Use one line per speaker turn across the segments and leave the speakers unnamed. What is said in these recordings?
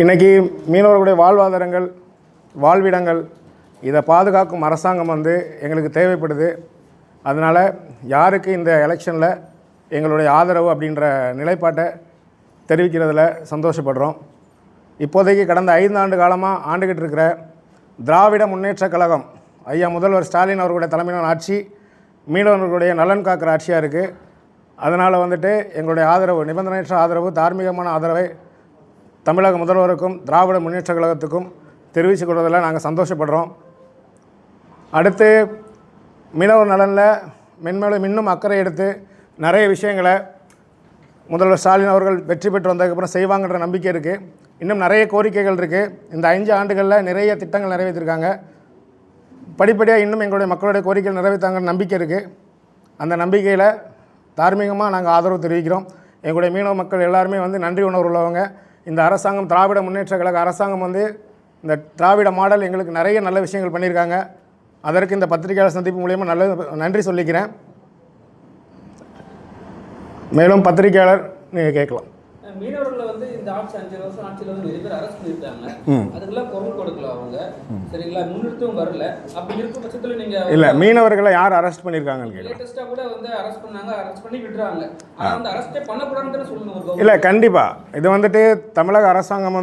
இன்றைக்கி மீனவர்களுடைய வாழ்வாதாரங்கள், வாழ்விடங்கள் இதை பாதுகாக்கும் அரசாங்கம் எங்களுக்கு தேவைப்படுது. அதனால் யாருக்கு இந்த எலெக்ஷனில் எங்களுடைய ஆதரவு அப்படின்ற நிலைப்பாட்டை தெரிவிக்கிறதுல சந்தோஷப்படுறோம். இப்போதைக்கு கடந்த 5 ஆண்டு காலமாக ஆண்டுகிட்டு இருக்கிற திராவிட முன்னேற்றக் கழகம் ஐயா முதல்வர் ஸ்டாலின் அவர்களுடைய தலைமையிலான ஆட்சி மீனவர்களுடைய நலன் காக்கிற ஆட்சியாக இருக்குது. அதனால் எங்களுடைய ஆதரவு, நிபந்தனையற்ற ஆதரவு, தார்மீகமான ஆதரவை தமிழக முதல்வருக்கும் திராவிட முன்னேற்றக் கழகத்துக்கும் தெரிவித்துக் கொள்வதில் நாங்கள் சந்தோஷப்படுறோம். அடுத்து மீனவர் நலனில் மென்மேலும் இன்னும் அக்கறை எடுத்து நிறைய விஷயங்களை முதல்வர் ஸ்டாலின் அவர்கள் வெற்றி பெற்று வந்ததுக்கப்புறம் செய்வாங்கன்ற நம்பிக்கை இருக்குது. இன்னும் நிறைய கோரிக்கைகள் இருக்குது. இந்த 5 ஆண்டுகளில் நிறைய திட்டங்கள் நிறைவேற்றிருக்காங்க. படிப்படியாக இன்னும் எங்களுடைய மக்களுடைய கோரிக்கைகள் நிறைவேற்றாங்கன்னு நம்பிக்கை இருக்குது. அந்த நம்பிக்கையில் தார்மீகமாக நாங்கள் ஆதரவு தெரிவிக்கிறோம். எங்களுடைய மீனவ மக்கள் எல்லாருமே நன்றி உணர்வு உள்ளவங்க. இந்த அரசாங்கம், திராவிட முன்னேற்ற கழக அரசாங்கம் இந்த திராவிட மாடல் எங்களுக்கு நிறைய நல்ல விஷயங்கள் பண்ணியிருக்காங்க. அதற்கு இந்த பத்திரிகையாளர் சந்திப்பு மூலியமாக நன்றி சொல்லிக்கிறேன். மேலும் பத்திரிகையாளர் நீங்கள் கேட்கலாம்.
மீனவர்களை இந்த ஆட்சி 5 வருஷம் ஆட்சியில் நிறைய பேர் அரெஸ்ட் பண்ணியிருக்காங்க. அதுக்கெல்லாம் குரல் கொடுக்கல அவங்க, சரிங்களா? முன்னிறுத்தவும் வரல. அப்படி இருக்கும் பட்சத்தில் நீங்கள்
இல்லை, மீனவர்களை யார் அரெஸ்ட் பண்ணியிருக்காங்கன்னு
லேட்டஸ்ட்டாக கூட அரெஸ்ட் பண்ணாங்க, அரெஸ்ட் பண்ணி விடுறாங்க. ஆனால் அரெஸ்ட்டே பண்ணக்கூடாதுன்னு சொல்லணும்.
இல்லை, கண்டிப்பாக இது தமிழக அரசாங்கம்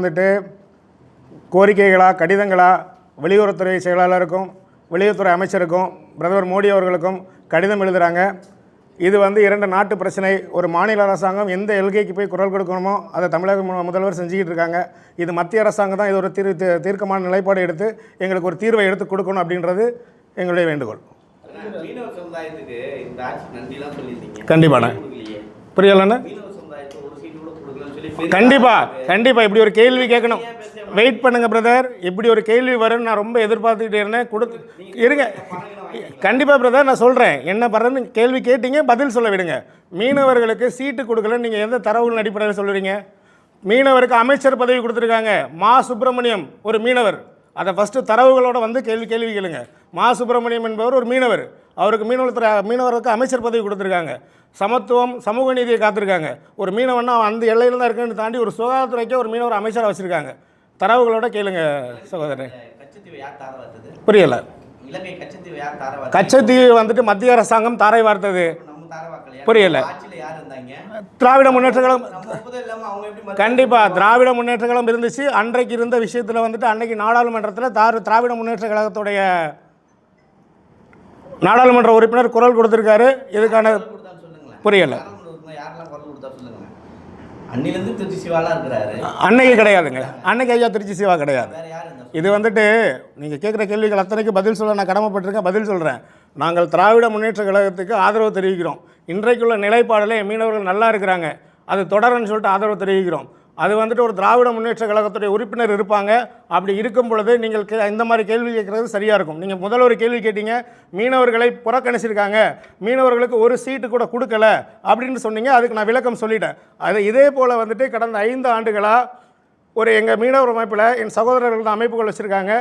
கோரிக்கைகளாக, கடிதங்களாக வெளியுறவுத்துறை செயலாளருக்கும் வெளியுறவுத்துறை அமைச்சருக்கும் பிரதமர் மோடி அவர்களுக்கும் கடிதம் எழுதுகிறாங்க. இது 2 நாட்டு பிரச்சனை. ஒரு மாநில அரசாங்கம் எந்த எல்கைக்கு போய் குரல் கொடுக்கணுமோ அதை தமிழக முதல்வர் செஞ்சுக்கிட்டு இருக்காங்க. இது மத்திய அரசாங்கம் தான் இது ஒரு தீர்க்கமான நிலைப்பாடு எடுத்து எங்களுக்கு ஒரு தீர்வை எடுத்து கொடுக்கணும் அப்படின்றது எங்களுடைய வேண்டுகோள். கண்டிப்பாக புரியலண்ணா, கண்டிப்பாக இப்படி ஒரு கேள்வி கேட்கணும். வெயிட் பண்ணுங்க பிரதர், இப்படி ஒரு கேள்வி வரும்னு நான் ரொம்ப எதிர்பார்த்துக்கிட்டே இருந்தேன். இருங்க, கண்டிப்பாக பிரதர் நான் சொல்கிறேன். என்ன பண்ணுறதுன்னு கேள்வி கேட்டீங்க, பதில் சொல்ல விடுங்க. மீனவர்களுக்கு சீட்டு கொடுக்கலன்னு நீங்கள் எந்த தரவுகளின் அடிப்படையில் சொல்லுறீங்க? மீனவருக்கு அமைச்சர் பதவி கொடுத்துருக்காங்க. மா சுப்பிரமணியம் ஒரு மீனவர். அதை ஃபஸ்ட்டு தரவுகளோடு கேள்வி கேளுங்க. மா சுப்பிரமணியம் என்பவர் ஒரு மீனவர். அவருக்கு மீனவருக்கு அமைச்சர் பதவி கொடுத்துருக்காங்க. சமத்துவம், சமூக நீதியை காத்திருக்காங்க. ஒரு மீனவன்னா அந்த எல்லையில் தான் இருக்குன்னு தாண்டி ஒரு சுகாதாரத்துறைக்கே ஒரு மீனவர் அமைச்சராக வச்சுருக்காங்க. தரவுகளோட கேளுங்க சகோதரன். புரியலை. கச்சத்தீவு மத்திய அரசாங்கம் தாரை வார்த்தது. புரியல. திராவிட முன்னேற்ற கழகம் கண்டிப்பாக திராவிட முன்னேற்ற கழகம் இருந்துச்சு. அன்றைக்கு இருந்த விஷயத்தில் அன்னைக்கு நாடாளுமன்றத்தில் திராவிட முன்னேற்ற கழகத்துடைய நாடாளுமன்ற உறுப்பினர் குரல் கொடுத்துருக்காரு. இதுக்கான புரியல. அன்னைக்கு கிடையாதுங்க, அன்னைக்கு ஐயா திருச்சி சிவா கிடையாது. இது நீங்கள் கேட்குற கேள்விகள் அத்தனைக்கு பதில் சொல்ல நான் கடமைப்பட்டிருக்கேன், பதில் சொல்கிறேன். நாங்கள் திராவிட முன்னேற்ற கழகத்துக்கு ஆதரவு தெரிவிக்கிறோம். இன்றைக்குள்ள நிலைப்பாடில் மீனவர்கள் நல்லா இருக்கிறாங்க, அது தொடருன்னு சொல்லிட்டு ஆதரவு தெரிவிக்கிறோம். அது ஒரு திராவிட முன்னேற்ற கழகத்துடைய உறுப்பினர் இருப்பாங்க. அப்படி இருக்கும் பொழுது நீங்கள் இந்த மாதிரி கேள்வி கேட்குறது சரியாக இருக்கும். நீங்கள் முதல்ல ஒரு கேள்வி கேட்டீங்க, மீனவர்களை புறக்கணிச்சிருக்காங்க, மீனவர்களுக்கு ஒரு சீட்டு கூட கொடுக்கல அப்படின்னு சொன்னீங்க. அதுக்கு நான் விளக்கம் சொல்லிட்டேன். அது இதே போல் கடந்த 5 ஆண்டுகளாக எங்கள் மீனவர் அமைப்பில் என் சகோதரர்கள் தான் அமைப்புகள் வச்சுருக்காங்க.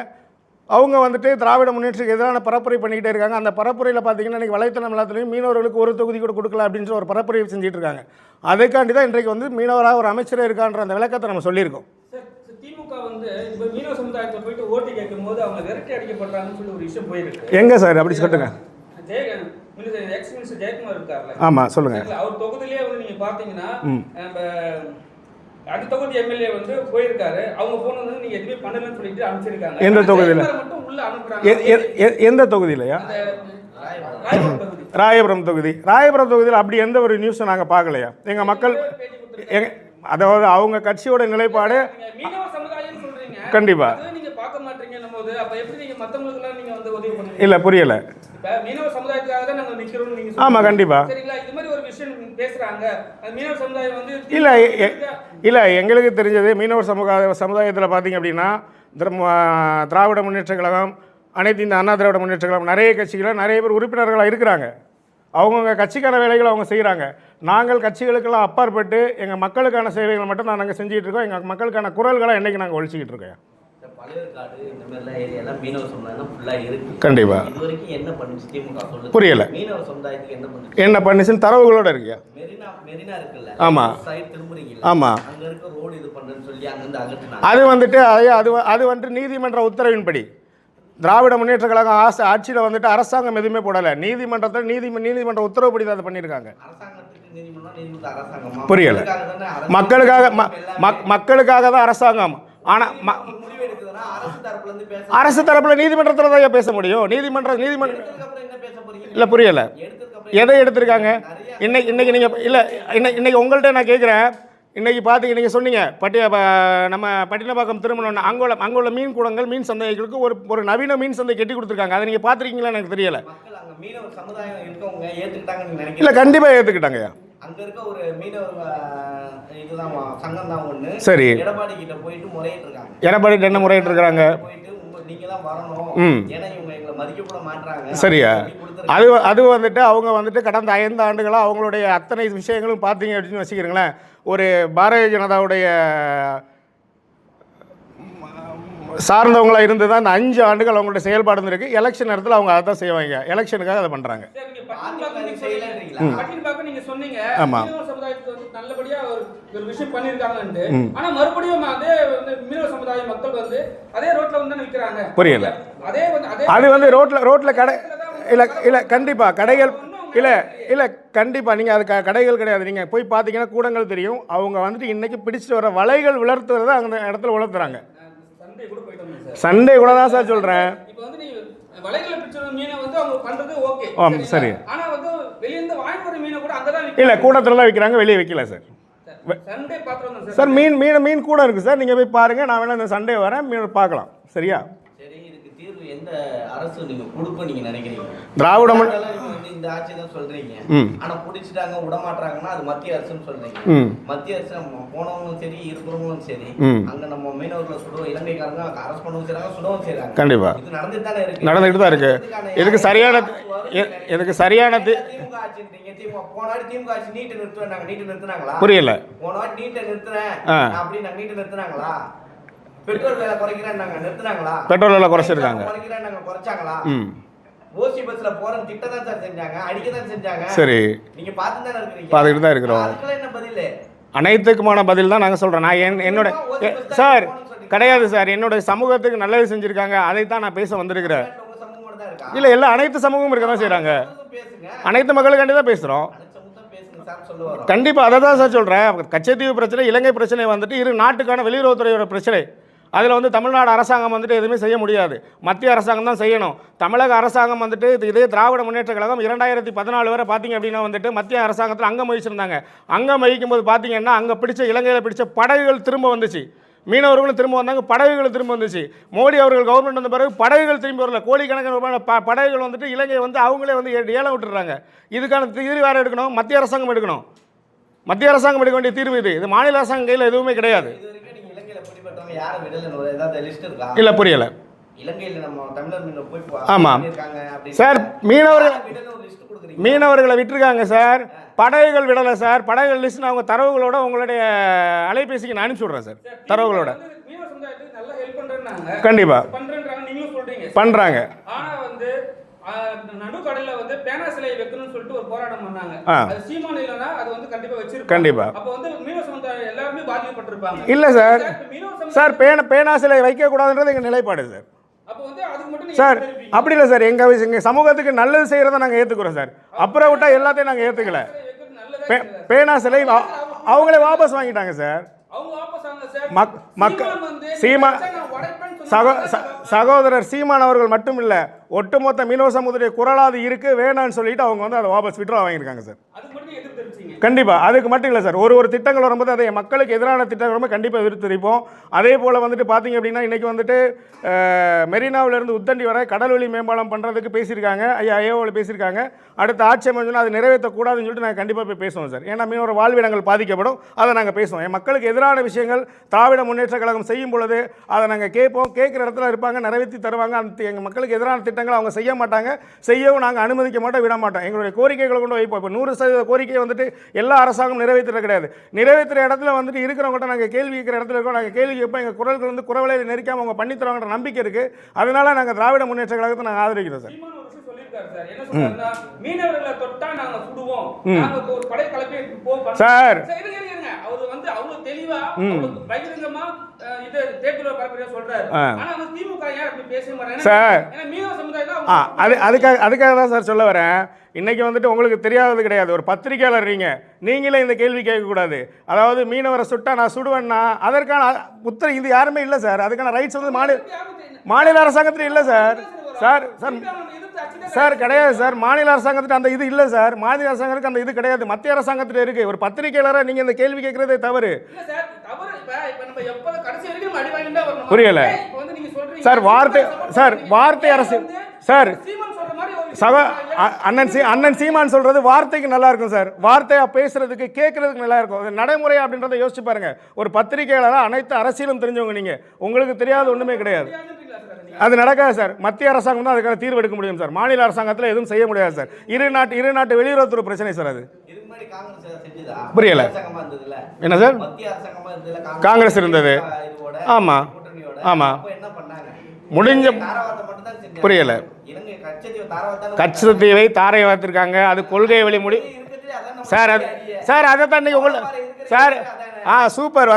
அவங்க திராவிட முன்னேற்றத்துக்கு எதிரான பரப்புரை பண்ணிக்கிட்டே இருக்காங்க. அந்த பரப்புரையில் பார்த்தீங்கன்னா இன்றைக்கி வலைத்தளம் எல்லாத்துலேயும் மீனவர்களுக்கு ஒரு தொகுதி கூட கொடுக்கல அப்படின்ற ஒரு பரப்புரையை செஞ்சுட்டு இருக்காங்க. அதுக்காண்டி தான் இன்றைக்கு மீனவராக ஒரு அமைச்சரே இருக்கான்ற அந்த விளக்கத்தை நம்ம சொல்லியிருக்கோம்.
திமுக இப்போ மீனவ சமுதாயத்தை போயிட்டு ஓட்டு கேட்கும் போது அவங்க விரட்டி அடிக்கப்படுறாங்கன்னு சொல்லி ஒரு விஷயம் போயிருக்கு.
எங்கே சார் அப்படி சொல்லுங்க.
எக்ஸ் மினிஸ்டர் ஜெயக்குமார் இருக்கார்ல,
ஆமாம் சொல்லுங்கள்.
அவர் தொகுதியிலே நீங்கள் பார்த்தீங்கன்னா அந்த தொகுதி எம்எல்ஏ போயிருக்காரு. அவங்க போனது நீங்க எதுவுமே பண்ணலன்னு சொல்லிட்டு அனுப்பிச்சிருக்காங்க.
எந்த தொகுதியில்?
மட்டும் உள்ள அனுப்புறாங்க.
எந்த தொகுதியிலையா? ராயபுரம் தொகுதி. ராயபுரம் தொகுதியில் அப்படி எந்த ஒரு நியூஸும் நாங்கள் பார்க்கலையா? எங்கள் மக்கள் அதாவது அவங்க கட்சியோட நிலைப்பாடு கண்டிப்பா இல்லை, புரியல. ஆமாம் கண்டிப்பா. இல்லை இல்லை, எங்களுக்கு தெரிஞ்சது மீனவர் சமுதாயத்தில் பார்த்தீங்க அப்படின்னா திராவிட முன்னேற்ற கழகம், அனைத்து இந்த அண்ணா திராவிட முன்னேற்ற கழகம் நிறைய கட்சிகளில் நிறைய பேர் உறுப்பினர்களாக இருக்கிறாங்க. அவங்கவுங்க கட்சிக்கான வேலைகளை அவங்க செய்கிறாங்க. நாங்கள் கட்சிகளுக்கெல்லாம் அப்பாற்பட்டு எங்கள் மக்களுக்கான சேவைகளை மட்டும் தான் நாங்கள் செஞ்சுக்கிட்டு இருக்கோம். எங்கள் மக்களுக்கான குரல்களை என்றைக்கு நாங்கள் ஒழிச்சிக்கிட்டு இருக்கோம்.
பழையற்காடு இந்த மாதிரிலாம் ஏரியாலாம் மீனவ சமுதாயம் ஃபுல்லா இருக்கு.
கண்டிப்பா.
இது வரைக்கும் என்ன பண்ணுச்சு திமுக சொல்லுங்க.
புரியல.
மீனவ சமுதாயத்துக்கு என்ன பண்ணுச்சு?
என்ன பண்ணுச்சுன்னு தரவுகளோட இருக்கியா?
மெரினா இருக்குல்ல.
ஆமா.
சைடு திரும்புறீங்கல்ல.
ஆமா.
அங்க இருக்க ரோடு இது பண்றேன்னு சொல்லி அங்க இருந்து அகற்றினாங்க.
அது வந்துட்டு அது வந்துட்டு நீதிமன்ற உத்தரவின்படி திராவிட முன்னேற்ற கழகம் ஆட்சியில் வந்துட்டு அரசாங்கம் எதுவுமே போடலை. நீதிமன்றத்தில் நீதிமன்ற உத்தரவுப்படி தான் அதை பண்ணியிருக்காங்க. புரியல. மக்களுக்காக தான் அரசாங்கம். ஆனால் அரசு தரப்பில் நீதிமன்றத்தில் தான் பேச முடியும். நீதிமன்றம் இல்லை, புரியலை. எதை எடுத்திருக்காங்க? இன்னைக்கு நீங்கள் இல்லை, இன்னைக்கு உங்கள்கிட்ட நான் கேட்குறேன். இன்றைக்கி பார்த்து நீங்கள் சொன்னீங்க நம்ம பட்டினப்பாக்கம் திருமணம் அங்குள்ள மீன் கூடங்கள் மீன் சந்தைகளுக்கு ஒரு நவீன மீன் சந்தை கட்டி கொடுத்துருக்காங்க. அதை நீங்கள் பார்த்துருக்கீங்களா எனக்கு தெரியலை. இல்லை, கண்டிப்பாக ஏற்றுக்கிட்டாங்கய்யா.
அங்க இருக்க ஒரு மீனவர் இதுதான் சங்கம் தான் ஒண்ணு.
சரி.
எடப்பாடி கிட்ட போயிட்டு முறையிட்டு இருக்காங்க.
எடப்பாடி என்ன முறையிட்டு இருக்காங்க?
போயிட்டு நீங்க தான் வரணும், ஏன்னா இவங்க எங்களை மதிக்க கூட மாட்டாங்க.
சரியா. அது வந்துட்டு அவங்க வந்துட்டு கடந்த 5 ஆண்டுகளாக அவங்களுடைய அத்தனை விஷயங்களும் பார்த்தீங்க அப்படின்னு வச்சுக்கிறீங்களேன். ஒரு பாரதிய ஜனதாவுடைய சார்ந்தவங்களாக இருந்து தான் இந்த 5 ஆண்டுகள் அவங்களுடைய செயல்பாடு இருக்குது. எலெக்ஷன் நேரத்தில் அவங்க அதை தான் செய்வாங்க. எலெக்ஷனுக்காக அதை பண்ணுறாங்க.
நீங்க சொன்னீங்க
ஆமா.
சமுதாயத்துக்கு வந்து நல்லபடியா ஒரு விஷயம் பண்ணிருக்காங்கன்னு. ஆனா மறுபடியும் அதே வந்து மீனவ சமுதாய மக்கள் வந்து அதே ரோட்ல வந்து நிற்கிறாங்க.
புரியல. அது வந்து ரோட்ல கடை இல்ல கண்டிப்பா கடைகள் இல்லை கண்டிப்பாக நீங்கள் அது கடைகள் கிடையாது. நீங்கள் போய் பார்த்தீங்கன்னா கூடங்கள் தெரியும். அவங்க வந்துட்டு இன்றைக்கி பிடிச்சிட்டு வர வலைகள் விளர்த்துறதை அந்த இடத்துல வளர்த்துறாங்க. சண்டே கூட தான் சார் சொல்கிறேன். சரி. இல்லை, கூடத்தில் தான் விற்கிறாங்க, வெளியே வைக்கல சார். சார் மீன் கூட இருக்குது சார். நீங்கள் போய் பாருங்கள். நான் வேணா இந்த சண்டே வரேன், மீன் பார்க்கலாம். சரியா?
எந்த அரசு நீங்க கொடுப்ப நீங்க நினைக்கிறீங்க?
திராவிட
இந்த ஆட்சி தான் சொல்றீங்க. ஆனா புடிச்சிட்டாங்க விட மாட்டாங்கன்னா அது மத்திய அரசுன்னு சொல்றீங்க. மத்திய அரசு போனவங்களும் சரி இருக்கிறவங்களும் சரி அங்க நம்ம மீனவர்களை சுடுவோம், இலங்கைக்காரங்க அரசு பண்ணவும் செய்றாங்க, சுடவும் செய்றாங்க. கண்டிப்பா இது நடந்துட்டு
தான் இருக்கு. இதுக்கு சரியான
திமுக ஆட்சின்றீங்க. போன வாட்டி திமுக ஆட்சி நீட்டை நிறுத்துவாங்க. நீட்டை நிறுத்தினாங்களா?
புரியல.
போன வாட்டி நீட்டை நிறுத்துறேன் அப்படின்னு நான் நீட்டை நிறுத்தினாங்களா? பெட்ரோல் விலை குறைக்கிறாங்க, நிறுத்தினாங்களா?
பெட்ரோல் விலை குறைச்சிருக்காங்க,
குறைச்சாங்களா? ஓசி பஸ்ல போற திட்டம் தான் சார் செஞ்சாங்க, அடிக்க தான் செஞ்சாங்க.
சரி,
நீங்க பார்த்துட்டு தான் இருக்கீங்க.
பார்த்துட்டு தான் இருக்கிறோம்.
அதுக்கு என்ன பதில்?
அனைத்துக்குமான பதில் தான் நாங்கள் சொல்கிறோம். நான் என்னோட சார் கிடையாது சார். என்னோட சமூகத்துக்கு நல்லது செஞ்சுருக்காங்க, அதை தான் நான் பேச வந்திருக்கிறேன். இல்லை, எல்லாம் அனைத்து சமூகமும் இருக்க தான் செய்கிறாங்க. அனைத்து மக்களுக்காண்டி தான் பேசுகிறோம். கண்டிப்பாக அதை தான் சார் சொல்கிறேன். கச்சத்தீவு பிரச்சனை, இலங்கை பிரச்சனை வந்துட்டு இரு நாட்டுக்கான வெளியுறவுத்துறையோட பிரச்சனை. அதில் வந்து தமிழ்நாடு அரசாங்கம் வந்துட்டு எதுவுமே செய்ய முடியாது. மத்திய அரசாங்கம் தான் செய்யணும். தமிழக அரசாங்கம் வந்துட்டு இதே திராவிட முன்னேற்ற கழகம் 2014 வரை பார்த்தீங்க அப்படின்னா வந்துட்டு மத்திய அரசாங்கத்தில் அங்கம் வகிச்சிருந்தாங்க. அங்கம் வகிக்கும் போது பார்த்தீங்கன்னா அங்கே இலங்கையில் பிடிச்ச படகுகள் திரும்ப வந்துச்சு. மீனவர்களும் திரும்ப வந்தாங்க, படகுகள் திரும்ப வந்துச்சு. மோடி அவர்கள் கவர்மெண்ட் வந்த பிறகு படகுகள் திரும்பி வரல. கோடிக்கணக்கான படகுகள் வந்துட்டு இலங்கை வந்து அவங்களே வந்து ஏலம் விட்டுறாங்க. இதுக்கான தீர்வு யார் எடுக்கணும்? மத்திய அரசாங்கம் எடுக்கணும். மத்திய அரசாங்கம் எடுக்க வேண்டிய தீர்வு இது மாநில அரசாங்கம் கையில் எதுவுமே கிடையாது. இல்லை, புரியல. ஆமாம் சார், மீனவர்களை விட்டுருக்காங்க சார். படகுகள் விடலை சார். படகுகள் லிஸ்ட் அவங்க தரவுகளோட உங்களுடைய அலைபேசிக்கு நான் அனுப்பிச்சி விட்றேன் சார். தரவுகளோட கண்டிப்பாக பண்ணுறாங்க.
நடுக்கடல்ல வந்து பேனா சிலை வைக்கணும்னு சொல்லிட்டு ஒரு போராட்டம் பண்ணாங்க. அது சீமான் இல்லனா அது வந்து கண்டிப்பா வச்சிருப்பாங்க.
கண்டிப்பா.
அப்ப வந்து மீனவ சமுதாயம் எல்லாரும் பாதிக்கப்பட்டிருப்பாங்க.
இல்ல சார். சார் பேனா சிலை வைக்க கூடாதுன்றது எங்க நிலைப்பாடு சார்.
அப்ப வந்து அதுக்கு மட்டும்
சார் அப்படி இல்ல சார். எங்க சமூகத்துக்கு நல்லது செய்யறத நாங்க ஏத்துக்குறோம் சார். அப்புறம் விட்டா எல்லாத்தையும் நாங்க ஏத்துக்கல. பேனா சிலை அவங்களே வாபஸ் வாங்கிட்டாங்க சார். சகோதரர் சீமான் அவர்கள் மட்டும் இல்ல, ஒட்டுமொத்த மீனவ சமுதாய குரலாது இருக்கு, வேணான்னு சொல்லிட்டு அவங்க வந்து அதை வாபஸ் விட்ரா வாங்கியிருக்காங்க சார். கண்டிப்பா அதுக்கு மட்டும் இல்லை சார். ஒரு திட்டங்கள் வரும்போது அதை மக்களுக்கு எதிரான திட்டங்கள் வரும்போது கண்டிப்பாக எதிர்த்து தெரிவிப்போம். அதே போல் வந்துட்டு பார்த்தீங்க அப்படின்னா இன்றைக்கி வந்துட்டு மெரினாவிலேருந்து உத்தண்டி வர கடல்வழி மேம்பாலம் பண்ணுறதுக்கு பேசியிருக்காங்க. ஐயாவில் பேசியிருக்காங்க. அடுத்த ஆட்சி அமைஞ்சுன்னா அது நிறைவேற்றக்கூடாதுன்னு சொல்லிட்டு நாங்கள் கண்டிப்பாக போய் பேசுவோம் சார். ஏன்னா மீனவர் வாழ்விடங்கள் பாதிக்கப்படும், அதை நாங்கள் பேசுவோம். என் மக்களுக்கு எதிரான விஷயங்கள் திராவிட முன்னேற்ற கழகம் செய்யும் பொழுது அதை நாங்கள் கேட்போம். கேட்குற இடத்துல இருப்பாங்க, நிறைவேற்றி தருவாங்க. அந்த எங்கள் மக்களுக்கு எதிரான திட்டங்கள் அவங்க செய்ய மாட்டாங்க, செய்யவும் நாங்கள் அனுமதிக்க மாட்டோம், விட மாட்டோம். எங்களுடைய கோரிக்கைகளை கொண்டு வைப்போம். இப்போ 100% கோரிக்கை வந்துட்டு எல்லா அரசாங்கம் நிறைவேற்ற கிடையாது. நிறைவேற்றுற இடத்துல வந்துட்டு இருக்கிறவங்ககிட்ட நாங்கள் கேள்வி கேட்குற இடத்துல இருக்கோம். நாங்கள் கேள்வி கேட்போம். எங்கள் குரல்கள் வந்து குரவலையில் நெரிக்காமல் அவங்க பண்ணித்தருவாங்கன்ற நம்பிக்கை இருக்குது. அதனால நாங்கள் திராவிட முன்னேற்ற கழகத்தை நாங்கள் ஆதரிக்கிறோம் சார்.
மீனவர்களை தொட்டா நாங்க சுடுவோம், நாங்க ஒரு படை கலப்பை போவோம்
சார்.
அவர் வந்து அவ்வளவு தெளிவா பகிரங்கமா இது தேர்தல் பரப்புரையா சொல்றாரு. ஆனா அந்த திமுக ஏன் அப்படி பேச மாட்டாங்க
சார்?
ஏன்னா மீனவ சமுதாயம்
அதுக்காக தான் சார் சொல்ல வரேன். இன்னைக்கு வந்துட்டு உங்களுக்கு தெரியாதது கிடையாது. ஒரு பத்திரிகையாளர் நீங்களே இந்த கேள்வி கேட்கக்கூடாது. அதாவது மீனவரை சுட்டா நான் சுடுவேன்னா அதற்கான உத்தரவு இது யாருமே இல்லை சார். அதுக்கான ரைட்ஸ் வந்து மாநில அரசாங்கத்தில் இல்லை சார். சார் சார் சார் கிடையாது சார். மாநில அரசாங்கத்துக்கு அந்த இது இல்லை சார். மாநில அரசாங்கத்துக்கு அந்த இது கிடையாது. மத்திய அரசாங்கத்தில் இருக்கு. ஒரு பத்திரிகையாளராக நீங்கள் இந்த கேள்வி கேட்கறதே தவறு. புரியல சார். வார்த்தை அரசு சார். அண்ணன் சீமான் சொல்றது வார்த்தைக்கு நல்லா இருக்கும் சார். வார்த்தையா பேசுறதுக்கு கேட்கறதுக்கு நல்லா இருக்கும். நடைமுறை அப்படின்றத யோசிச்சு பாருங்க. ஒரு பத்திரிகையாளராக அனைத்து அரசியலும் தெரிஞ்சவங்க நீங்க. உங்களுக்கு தெரியாத ஒண்ணுமே கிடையாது. அது நடக்காது சார். மத்திய அரசாங்கம் தான் அதுக்கான தீர்வு எடுக்க முடியும் சார். மாநில அரசாங்கத்தில் எதுவும் செய்ய முடியாது சார். இரு நாட்டு வெளியுறவுத்துறை பிரச்சனை சார். அது புரியல என்ன சார்? காங்கிரஸ் இருந்தது. ஆமா ஆமா முடிஞ்ச புரியல. கச்சத்தீவை தாரை வார்த்திருக்காங்க. அது கொள்கை வழிமுடி சார். அது சார் அதை தான் நீங்கள் சார் சூப்பர்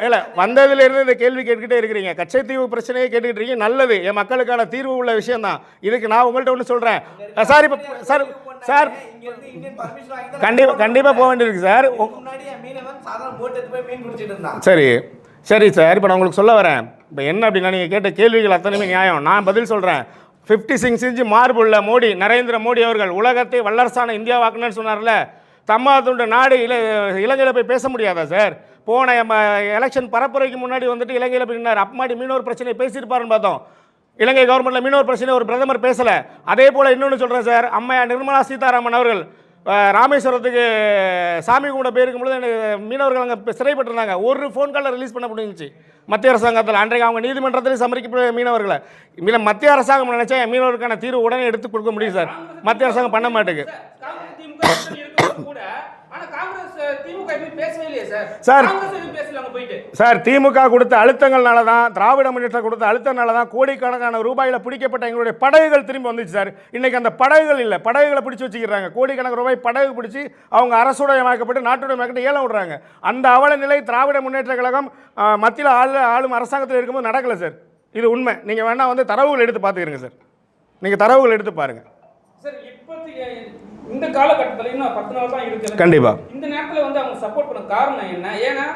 இல்லை வந்ததுலேருந்து இந்த கேள்வி கேட்டுக்கிட்டே இருக்கிறீங்க. கச்சத்தீவு பிரச்சனையே கேட்டுக்கிட்டு இருக்கீங்க. நல்லது. என் மக்களுக்கான தீர்வு உள்ள விஷயம் தான். இதுக்கு நான் உங்கள்கிட்ட ஒன்று சொல்கிறேன் சார். இப்போ சார் சார் கண்டிப்பாக போக வேண்டியிருக்கு சார். சரி சார். இப்போ நான் உங்களுக்கு சொல்ல வரேன். இப்போ என்ன அப்படின்னா நீங்கள் கேட்ட கேள்விகள் அத்தனையுமே நியாயம். நான் பதில் சொல்கிறேன். 56 இன்ச்சு மார்புள்ள மோடி, நரேந்திர மோடி அவர்கள் உலகத்தை வல்லரசான இந்தியாவாக்குன்னு சொன்னார்ல. தம்மாதுண்ட நாடு இலங்கையில் போய் பேச முடியாதா சார்? போன எலெக்ஷன் பரப்புரைக்கு முன்னாடி வந்துட்டு இலங்கையில் போய் அப்பமாடி மீனவர் பிரச்சனை பேசியிருப்பாருன்னு பார்த்தோம். இலங்கை கவர்மெண்ட்டில் மீனவர் பிரச்சனை ஒரு பிரதமர் பேசலை. அதே போல் இன்னொன்று சொல்கிறேன் சார். அம்மையார் நிர்மலா சீதாராமன் அவர்கள் ராமேஸ்வரத்துக்கு சாமி கும்பிட போயிருக்கும் பொழுது எனக்கு மீனவர்கள் அங்கே சிறைப்பட்டிருந்தாங்க. ஒரு ஃபோன் காலில் ரிலீஸ் பண்ண முடிஞ்சிச்சு மத்திய அரசாங்கத்தில். அன்றைக்கு அவங்க நீதிமன்றத்தில் சமரிக்க மீனவர்களை மத்திய அரசாங்கம் நினைச்சா மீனவருக்கான தீர்வு உடனே எடுத்து கொடுக்க முடியும் சார். மத்திய அரசாங்கம் பண்ண மாட்டேங்குது சார். திமுக கொடுத்த அழுத்தங்கள்னால தான், திராவிட முன்னேற்றம் கொடுத்த அழுத்தங்களால தான் கோடிக்கணக்கான ரூபாயில் பிடிக்கப்பட்ட எங்களுடைய படகுகள் திரும்பி வந்துச்சு சார். இன்னைக்கு அந்த படகுகள் இல்லை. படகுகளை பிடிச்சி வச்சுக்கிறாங்க. கோடிக்கணக்கான ரூபாய் படகு பிடிச்சி அவங்க அரசுடையமாக்கப்பட்டு நாட்டுடையமாக்கப்பட்டு ஏலம் விடுறாங்க. அந்த அவல நிலை திராவிட முன்னேற்ற கழகம் மத்தியில் ஆளும் அரசாங்கத்தில் இருக்கும்போது நடக்கலை சார். இது உண்மை. நீங்கள் வேணா வந்து தரவுகள் எடுத்து பார்த்துக்கிறீங்க சார். நீங்கள் தரவுகள் எடுத்து பாருங்க
சார். இந்த காலகட்டத்தில் இன்னும் 10 நாள் தான் இருக்கு.
கண்டிப்பா
இந்த நேரத்தில் வந்து அவங்க சப்போர்ட் பண்ண காரணம் என்ன? ஏன்னா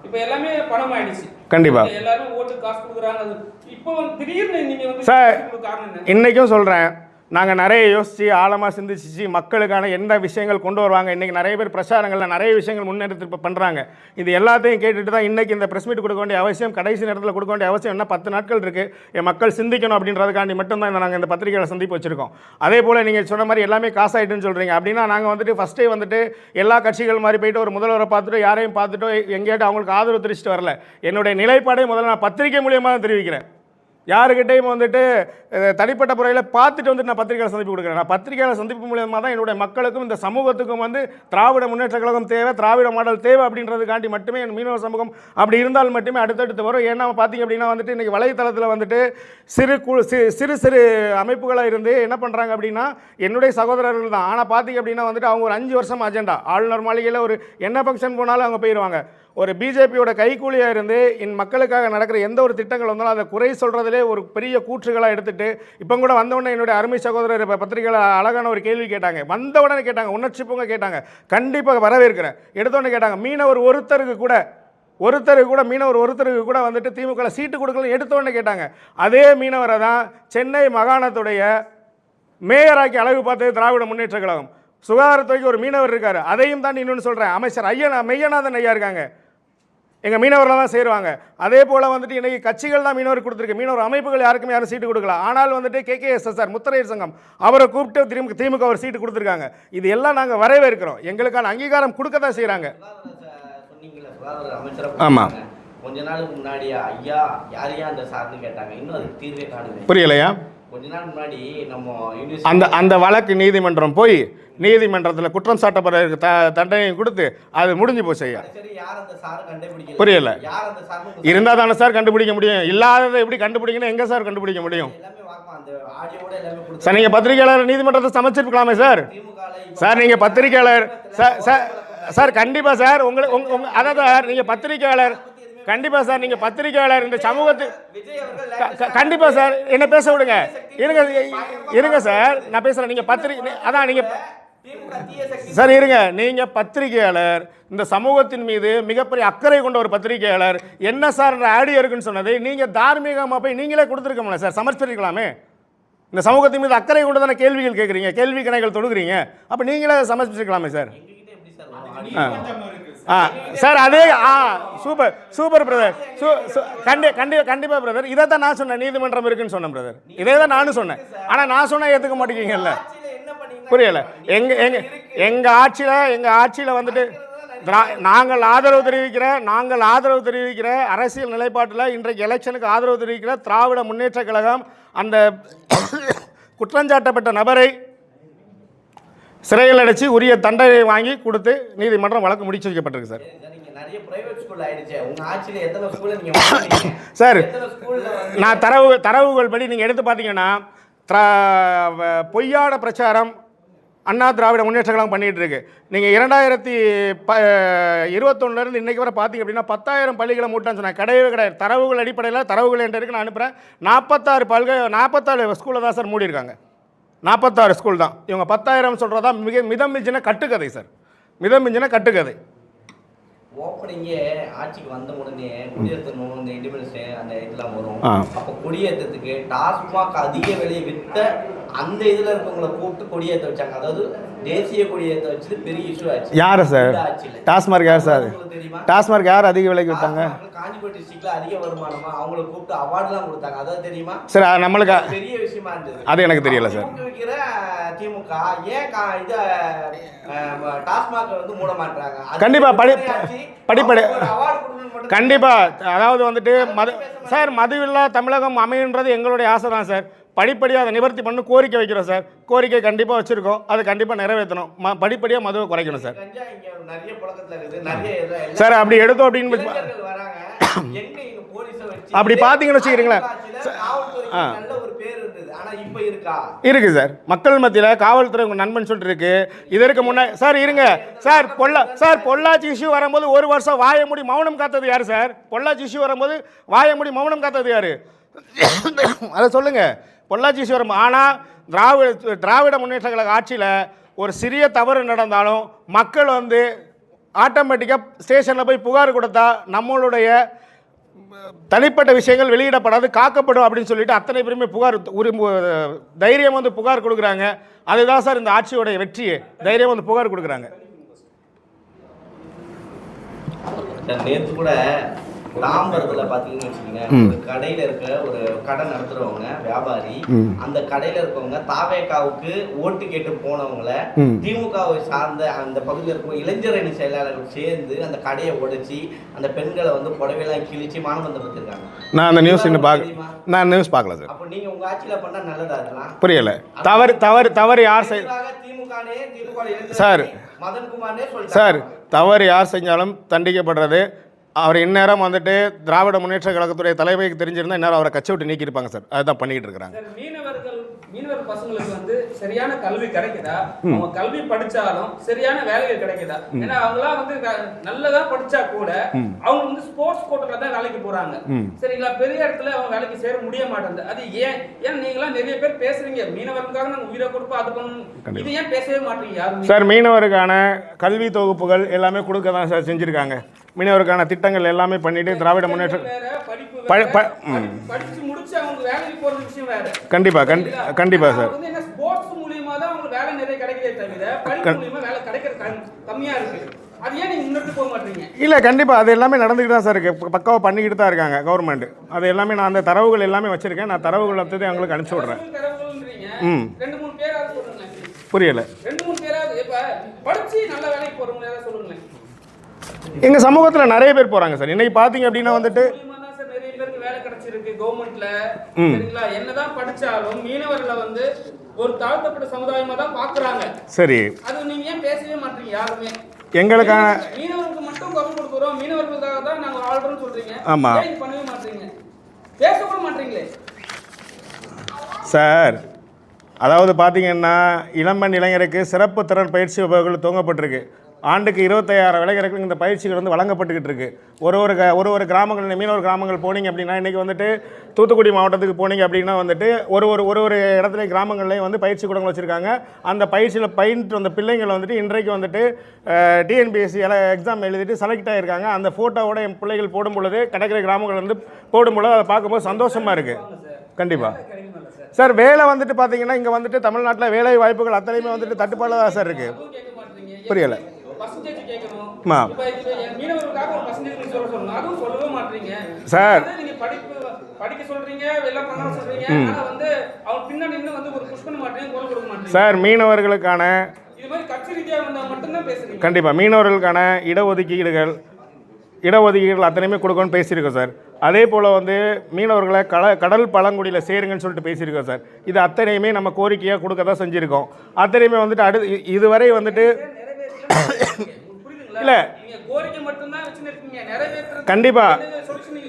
இப்போ எல்லாமே பணம் ஆயிடுச்சு.
கண்டிப்பா
எல்லாரும் ஓட்டு காசு கொடுக்குறாங்க. இப்போ திடீர்னு நீங்க வந்து
சார் இன்னைக்கும் சொல்றேன். நாங்கள் நிறைய யோசித்து ஆழமாக சிந்திச்சு மக்களுக்கான எந்த விஷயங்கள் கொண்டு வருவாங்க. இன்றைக்கி நிறைய பேர் பிரச்சாரங்களில் நிறைய விஷயங்கள் முன்னெடுத்து பண்ணுறாங்க. இது எல்லாத்தையும் கேட்டுட்டு தான் இன்றைக்கி இந்த ப்ரெஸ் மீட் கொடுக்க வேண்டிய அவசியம், கடைசி நேரத்தில் கொடுக்க வேண்டிய அவசியம் என்ன 10 நாட்கள் இருக்குது. என் மக்கள் சிந்திக்கணும் அப்படின்றதுக்காண்டி மட்டும்தான் நாங்கள் இந்த பத்திரிகைகளை சந்திப்பு வச்சுருக்கோம். அதே போல் நீங்கள் சொன்ன மாதிரி எல்லாமே காசாயிட்டுன்னு சொல்கிறீங்க. அப்படின்னா நாங்கள் வந்துட்டு ஃபஸ்ட்டே வந்துட்டு எல்லா கட்சிகள் மாதிரி போயிட்டு ஒரு முதல்வரை பார்த்துட்டு யாரையும் பார்த்துட்டு எங்கேயாட்டு அவங்களுக்கு ஆதரவு தெரிவிச்சிட்டு வரல. என்னுடைய நிலைப்பாடை முதல்ல நான் பத்திரிகை மூலியமாக தான் தெரிவிக்கிறேன். யாருக்கிட்டையும் வந்துட்டு தனிப்பட்ட முறையில் பார்த்துட்டு வந்துட்டு நான் பத்திரிகையாளர் சந்திப்பு கொடுக்குறேன். நான் பத்திரிகையாளர் சந்திப்பு மூலியமாக தான் என்னுடைய மக்களுக்கும் இந்த சமூகத்துக்கும் வந்து திராவிட முன்னேற்ற கழகம் தேவை, திராவிட மாடல் தேவை அப்படின்றதுக்காண்டி மட்டுமே என் மீனவ சமூகம் அப்படி இருந்தால் மட்டுமே அடுத்தடுத்து வரும். ஏன்னா பார்த்தீங்க அப்படின்னா வந்துட்டு இன்றைக்கி வலைத்தளத்தில் வந்துட்டு சிறு சிறு அமைப்புகளாக இருந்து என்ன பண்ணுறாங்க அப்படின்னா என்னுடைய சகோதரர்கள் தான். ஆனால் பார்த்தீங்க அப்படின்னா வந்துட்டு அவங்க ஒரு 5 வருஷம் அஜெண்டா ஆளுநர் மாளிகையில் ஒரு என்ன ஃபங்க்ஷன் போனாலும் அவங்க போயிடுவாங்க. ஒரு பிஜேபியோட கைக்கூலியாக இருந்து என் மக்களுக்காக நடக்கிற எந்த ஒரு திட்டங்கள் வந்தாலும் அதை குறை சொல்கிறதுலே ஒரு பெரிய கூற்றுகளாக எடுத்துகிட்டு இப்போ கூட வந்தவுடனே என்னுடைய அருமை சகோதரர் இப்போ பத்திரிகையில் அழகான ஒரு கேள்வி கேட்டாங்க. வந்தவுடனே கேட்டாங்க, உணர்ச்சி பொங்க கேட்டாங்க. கண்டிப்பாக வரவேற்கிறேன். எடுத்தோடனே கேட்டாங்க, மீனவர் ஒருத்தருக்கு கூட வந்துட்டு திமுக சீட்டு கொடுக்கலன்னு எடுத்தோடனே கேட்டாங்க. அதே மீனவரை தான் சென்னை மாகாணத்துடைய மேயராக்கி அழகு பார்த்தது திராவிட முன்னேற்ற கழகம். சுகாதாரத்துறைக்கு ஒரு மீனவர் இருக்கார். அதையும் தான் இன்னொன்று சொல்கிறேன், அமைச்சர் மெய்யநாதன் ஐயா இருக்காங்க. எங்கள் மீனவரில் தான் சேருவாங்க. அதே போல் வந்துட்டு இன்றைக்கி கட்சிகள் தான் மீனவர் கொடுத்துருக்கு. மீனவர் அமைப்புகள் யாருக்கும் யாரும் சீட்டு கொடுக்கல. ஆனால் வந்துட்டு KKSSR முத்திரையர் சங்கம் அவரை கூப்பிட்டு திமுக அவர் சீட்டு கொடுத்துருக்காங்க. இது எல்லாம் நாங்கள் வரவேற்கிறோம். எங்களுக்கான அங்கீகாரம் கொடுக்க தான் செய்கிறாங்க. ஆமாம்,
கொஞ்ச நாளுக்கு முன்னாடி ஐயா யாரையா அந்த சார்னு கேட்டாங்க. இன்னும் அதுக்கு தீர்வே காணுங்க.
புரியலையா?
கொஞ்ச நாள் முன்னாடி நம்ம
அந்த வழக்கு நீதிமன்றம் போய் நீதிமன்றத்தில் குற்றம் சாட்டப்படுற தண்டனை கொடுத்து அது முடிஞ்சு போச்சு ஐயா. புரியல. இருந்தால் தானே சார் கண்டுபிடிக்க முடியும், இல்லாததை எப்படி கண்டுபிடிக்கணும், எங்கே சார் கண்டுபிடிக்க முடியும் சார்? நீங்கள் பத்திரிகையாளர் நீதிமன்றத்தை சமைச்சிருக்கலாமே சார். சார் நீங்கள் பத்திரிகையாளர் சார் கண்டிப்பாக சார் உங்களுக்கு அதான் சார் நீங்கள் பத்திரிகையாளர் கண்டிப்பாக சார் நீங்கள் பத்திரிகையாளர் இந்த சமூகத்துக்கு கண்டிப்பாக சார் என்ன பேச விடுங்க. இருங்க சார் நான் பேசுகிறேன். நீங்கள் அதான் நீங்கள் சார் இருங்க. நீங்கள் பத்திரிகையாளர், இந்த சமூகத்தின் மீது மிகப்பெரிய அக்கறை கொண்ட ஒரு பத்திரிகையாளர். என்ன சார் ஆடியோ இருக்குன்னு சொன்னதை நீங்கள் தார்மீகமாக போய் நீங்களே கொடுத்துருக்கோம்ல சார், சமர்ப்பிச்சிருக்கலாமே. இந்த சமூகத்தின் மீது அக்கறை கொண்டு தானே கேள்விகள் கேட்குறீங்க, கேள்வி கணைகள் தொடுக்குறீங்க. அப்போ நீங்களே சமர்ப்பிச்சிருக்கலாமே சார். சார் அதே சூப்பர் பிரதர். கண்டிப்பாக பிரதர். இதை தான் நான் சொன்னேன், நீதிமன்றம் இருக்குன்னு சொன்னேன் பிரதர். இதே தான் நானும் சொன்னேன். ஆனால் நான் சொன்னால் ஏற்றுக்க மாட்டேங்கிங்கல்ல. புரியல. எங்க ஆட்சியில் வந்துட்டு நாங்கள் ஆதரவு தெரிவிக்கிற அரசியல் நிலைப்பாட்டில் இன்றைக்கு எலெக்ஷனுக்கு ஆதரவு தெரிவிக்கிற திராவிட முன்னேற்ற கழகம் அந்த குற்றஞ்சாட்டப்பட்ட நபரை சிறையில் அடைச்சி உரிய தண்டனை வாங்கி கொடுத்து நீதிமன்றம் வழக்கு முடிச்சு வைக்கப்பட்டிருக்கு சார். சார் நான் தரவுகள் படி நீங்கள் எடுத்து பார்த்தீங்கன்னா பொய்யான பிரச்சாரம் அண்ணா திராவிட முன்னேற்ற கழகம் பண்ணிகிட்டு இருக்கு. நீங்கள் 2021 இன்றைக்கி வரை பார்த்தீங்க அப்படின்னா 10,000 பள்ளிகளை மூட்டான்னு சொன்னாங்க. கிடையாது. தரவுகள் அடிப்படையில் தரவுகள் என்ற இருக்கு நான் அனுப்புகிறேன். 44 ஸ்கூலில் தான் சார் மூடி இருக்காங்க. 46 ஸ்கூல் தான். இவங்க 10,000 சொல்கிறதா மிதம் மிஞ்சின கட்டுக்கதை சார், மிதம் மிஞ்சின கட்டுக்கதை.
ஓப்பனிங்கே ஆட்சிக்கு வந்த உடனே குடியேற்றணும், இந்த இண்டிபெண்டன்ஸ் டே அந்த இதெல்லாம் வரும். அப்போ கொடியேற்றத்துக்கு டாஸ்மாக் அதிக விலையை விற்ற அந்த இதில் இருக்கவங்களை கூப்பிட்டு கொடியேற்ற வச்சாங்க. அதாவது தேசிய கொடியேற்ற வச்சது பெரிய இஷ்யூ ஆச்சு.
யார் சார் டாஸ்மார்க்? யார் சார் டாஸ்மார்க்? யார் அதிக விலைக்கு விற்றாங்க?
காஞ்சிபுரம் டிஸ்ட்ரிக்ட்ல அதிக வருமானமா அவங்களை கூப்பிட்டு அவார்டுலாம் கொடுத்தாங்க. அதாவது தெரியுமா
சார்? நம்மளுக்கு
பெரிய விஷயமா இருந்தது.
அது எனக்கு தெரியல சார்.
விற்கிற திமுக ஏன் இதை டாஸ்மாக் வந்து மூட மாட்டாங்க?
கண்டிப்பா கண்டிப்பா. அதாவது வந்துட்டு மதுவில்லா தமிழகம் அமைன்றது எங்களுடைய ஆசை தான் சார். படிப்படியாக அதை நிவர்த்தி பண்ணி கோரிக்கை வைக்கிறோம் சார். கோரிக்கை கண்டிப்பாக வச்சுருக்கோம், அது கண்டிப்பாக நிறைவேற்றணும். படிப்படியாக மதுவை குறைக்கணும் சார். சார் அப்படி எடுத்தோம் அப்படின்னு அப்படி பார்த்தீங்கன்னு வச்சுக்கிறீங்களேன் இருக்கு சார். மக்கள் மத்தியில் காவல்துறை உங்கள் நண்பன் சொல்லிட்டு இருக்கு. இதற்கு முன்னாடி சார் இருங்க சார் பொள்ளாச்சி இஷ்யூ வரும்போது 1 வருஷம் வாய மூடி மௌனம் காத்தது யார் சார்? பொள்ளாச்சி இஷ்யூ வரும்போது வாய மூடி மௌனம் காத்தது யார்? அதை சொல்லுங்கள். பொள்ளாச்சி இஷ்யூ வரும். ஆனால் திராவிட முன்னேற்ற கழக ஆட்சியில் ஒரு சிறிய தவறு நடந்தாலும் மக்கள் வந்து ஆட்டோமேட்டிக்காக ஸ்டேஷனில் போய் புகார் கொடுத்தா நம்மளுடைய தனிப்பட்ட விஷயங்கள் வெளியிடப்படாது, காக்கப்படும் அப்படின்னு சொல்லிட்டு அத்தனை பேருமே தைரியம் வந்து புகார் கொடுக்குறாங்க. அதுதான் சார் இந்த ஆட்சியோடைய வெற்றியே. தைரியம் வந்து புகார் கொடுக்குறாங்க.
நேற்று கூட தாம்பரத்துல பாத்தீங்கன்னு வச்சுக்கோங்க, ஒரு கடையில இருக்க ஒரு கடை நடத்துறவங்க வியாபாரி, அந்த கடையில இருக்கவங்க தாவேகாவுக்கு ஓட்டு கேட்டு போனவங்கள திமுகவை சார்ந்த அந்த பகுதியில் இருக்க இளைஞர் அணி செயலாளர்கள் சேர்ந்து அந்த கடையை உடைச்சி அந்த பெண்களை வந்து புடவையெல்லாம் கிழிச்சு மானபந்தம் வச்சிருக்காங்க.
நான் அந்த நியூஸ் நான் நியூஸ் பார்க்கல சார்.
அப்போ நீங்க உங்க ஆட்சியில பண்ணா நல்லதா இருக்கலாம்.
புரியல. தவறு யார் சார்?
மதன்குமாரே சொல்றாரு
சார், தவறு யார் செஞ்சாலும் தண்டிக்கப்படுறது. அவர் இந்நேரம் வந்துட்டு திராவிட முன்னேற்ற கழகத்துடைய தலைமைக்கு தெரிஞ்சிருந்தா இந்நேரம் அவரை கட்சி விட்டு நீக்கியிருப்பாங்க சார். அதுதான் பண்ணிக்கிட்டு இருக்கிறாங்க.
மீனவர் பசங்களுக்கு வந்து சரியான கல்வி கிடைக்குதா? அவங்க கல்வி படிச்சாலும் சரியான வேலைகள் கிடைக்குதா? ஏன்னா அவங்களாம் வந்து நல்லதா படிச்சா கூட அவங்க வந்து ஸ்போர்ட்ஸ் கோட்டால தான் வேலைக்கு போறாங்க. சரிங்களா? பெரிய இடத்துல அவங்க வேலைக்கு சேர முடிய மாட்டேங்குது. அது ஏன் நீங்களாம் நிறைய பேர் பேசுறீங்க, மீனவருக்காக நாங்கள் உயிரை கொடுப்போம் அது பண்ணணும், இது ஏன் பேசவே மாட்டீங்க யாரும்?
சார் மீனவருக்கான கல்வி தொகுப்புகள் எல்லாமே கொடுக்க தான் சார் செஞ்சுருக்காங்க. மீனவருக்கான திட்டங்கள் எல்லாமே பண்ணிட்டு திராவிட முன்னேற்ற
படிச்சு முடிச்சு அவங்க வேலைக்கு போற விஷயம் வேற.
கண்டிப்பா சார்.
ஸ்போர்ட்ஸ் மூலமா தான் அவங்களுக்கு வேலை நிறைய கிடைக்குதே தவிர படிப்பு மூலமா வேலை கிடைக்கிறது கம்மியா இருக்கு. அது ஏன் நீங்க முன்னெடுத்து போக மாட்டீங்க? இல்ல கண்டிப்பா அது எல்லாமே நடந்துக்கிட்டு தான் சார் இருக்கு. பக்காவா பண்ணிக்கிட்டு தான் இருக்காங்க கவர்மெண்ட். அது எல்லாமே நான் அந்த தரவுகள் எல்லாமே வச்சிருக்கேன். நான் தரவுகள் எடுத்து அவங்களுக்கு அனுப்பிச்சு விடுறேன். 2-3 பேராவது சொல்லுங்க.
புரியல.
2-3 பேராவது இப்ப படிச்சு நல்ல வேலைக்கு போறவங்க ஏதாவது சொல்லுங்க.
எங்கள் சமூகத்தில் நிறைய பேர் போகிறாங்க சார். இன்றைக்கி பார்த்தீங்க அப்படின்னா வந்துட்டு
வேலை கிடைச்சிருக்கு கவர்மெண்ட்ல, சரிங்களா? என்னதான் படிச்சாலும் மீனவர்களை வந்து ஒரு தாழ்த்தப்பட்ட சமுதாயமா தான் பாக்குறாங்க.
சரி,
அது நீங்க ஏன் பேசவே மாட்டீங்க யாருமே?
எங்களுக்கான
மீனவர்களுக்கு மட்டும் குரல் கொடுக்குறோம், மீனவர்களுக்காக தான் நாங்க ஆள்றோம்னு சொல்றீங்க.
ஆமா.
ஏன் பண்ணவே மாட்டீங்க? பேச கூட மாட்டீங்களே
சார். அதாவது பார்த்தீங்கன்னா இளம்பெண் இளைஞருக்கு சிறப்பு திறன் பயிற்சி வகுப்புகள் துவங்கப்பட்டிருக்கு. ஆண்டுக்கு 25,000 இளைஞர்களுக்கு இந்த பயிற்சிகள் வந்து வழங்கப்பட்டுக்கிட்டு இருக்கு. ஒரு கிராமங்கள், மீனவர் கிராமங்கள் போனீங்க அப்படின்னா, இன்றைக்கி வந்துட்டு தூத்துக்குடி மாவட்டத்துக்கு போனீங்க அப்படின்னா வந்துட்டு ஒரு இடத்துல கிராமங்கள்லேயும் வந்து பயிற்சி கூடங்கள் வச்சுருக்காங்க. அந்த பயிற்சியில் பயின்று வந்த பிள்ளைங்கள் வந்துட்டு இன்றைக்கு வந்துட்டு டிஎன்பிஎஸ்சி எக்ஸாம் எழுதிட்டு செலக்ட் ஆகியிருக்காங்க. அந்த ஃபோட்டோவோட என் பிள்ளைகள் போடும் பொழுது, கடற்கரை கிராமங்கள் வந்து போடும்பொழுது அதை பார்க்கும்போது சந்தோஷமாக இருக்குது. கண்டிப்பாக சார். வேலை வந்துட்டு பார்த்தீங்கன்னா இங்கே வந்துட்டு தமிழ்நாட்டில் வேலை வாய்ப்புகள் அத்தனையுமே வந்துட்டு தட்டுப்பாடு தான் சார் இருக்குது. புரியலை சார். சார் மீனவர்களுக்கான கண்டிப்பாக மீனவர்களுக்கான இடஒதுக்கீடுகள் அத்தனையுமே கொடுக்கணும்னு பேசியிருக்கோம் சார். அதே போல் வந்து மீனவர்களை கடல் பழங்குடியில் சேருங்கன்னு சொல்லிட்டு பேசியிருக்கோம் சார். இது அத்தனையுமே நம்ம கோரிக்கையாக கொடுக்க தான் செஞ்சுருக்கோம். அத்தனையுமே வந்துட்டு இதுவரை வந்துட்டு இல்லை கண்டிப்பாக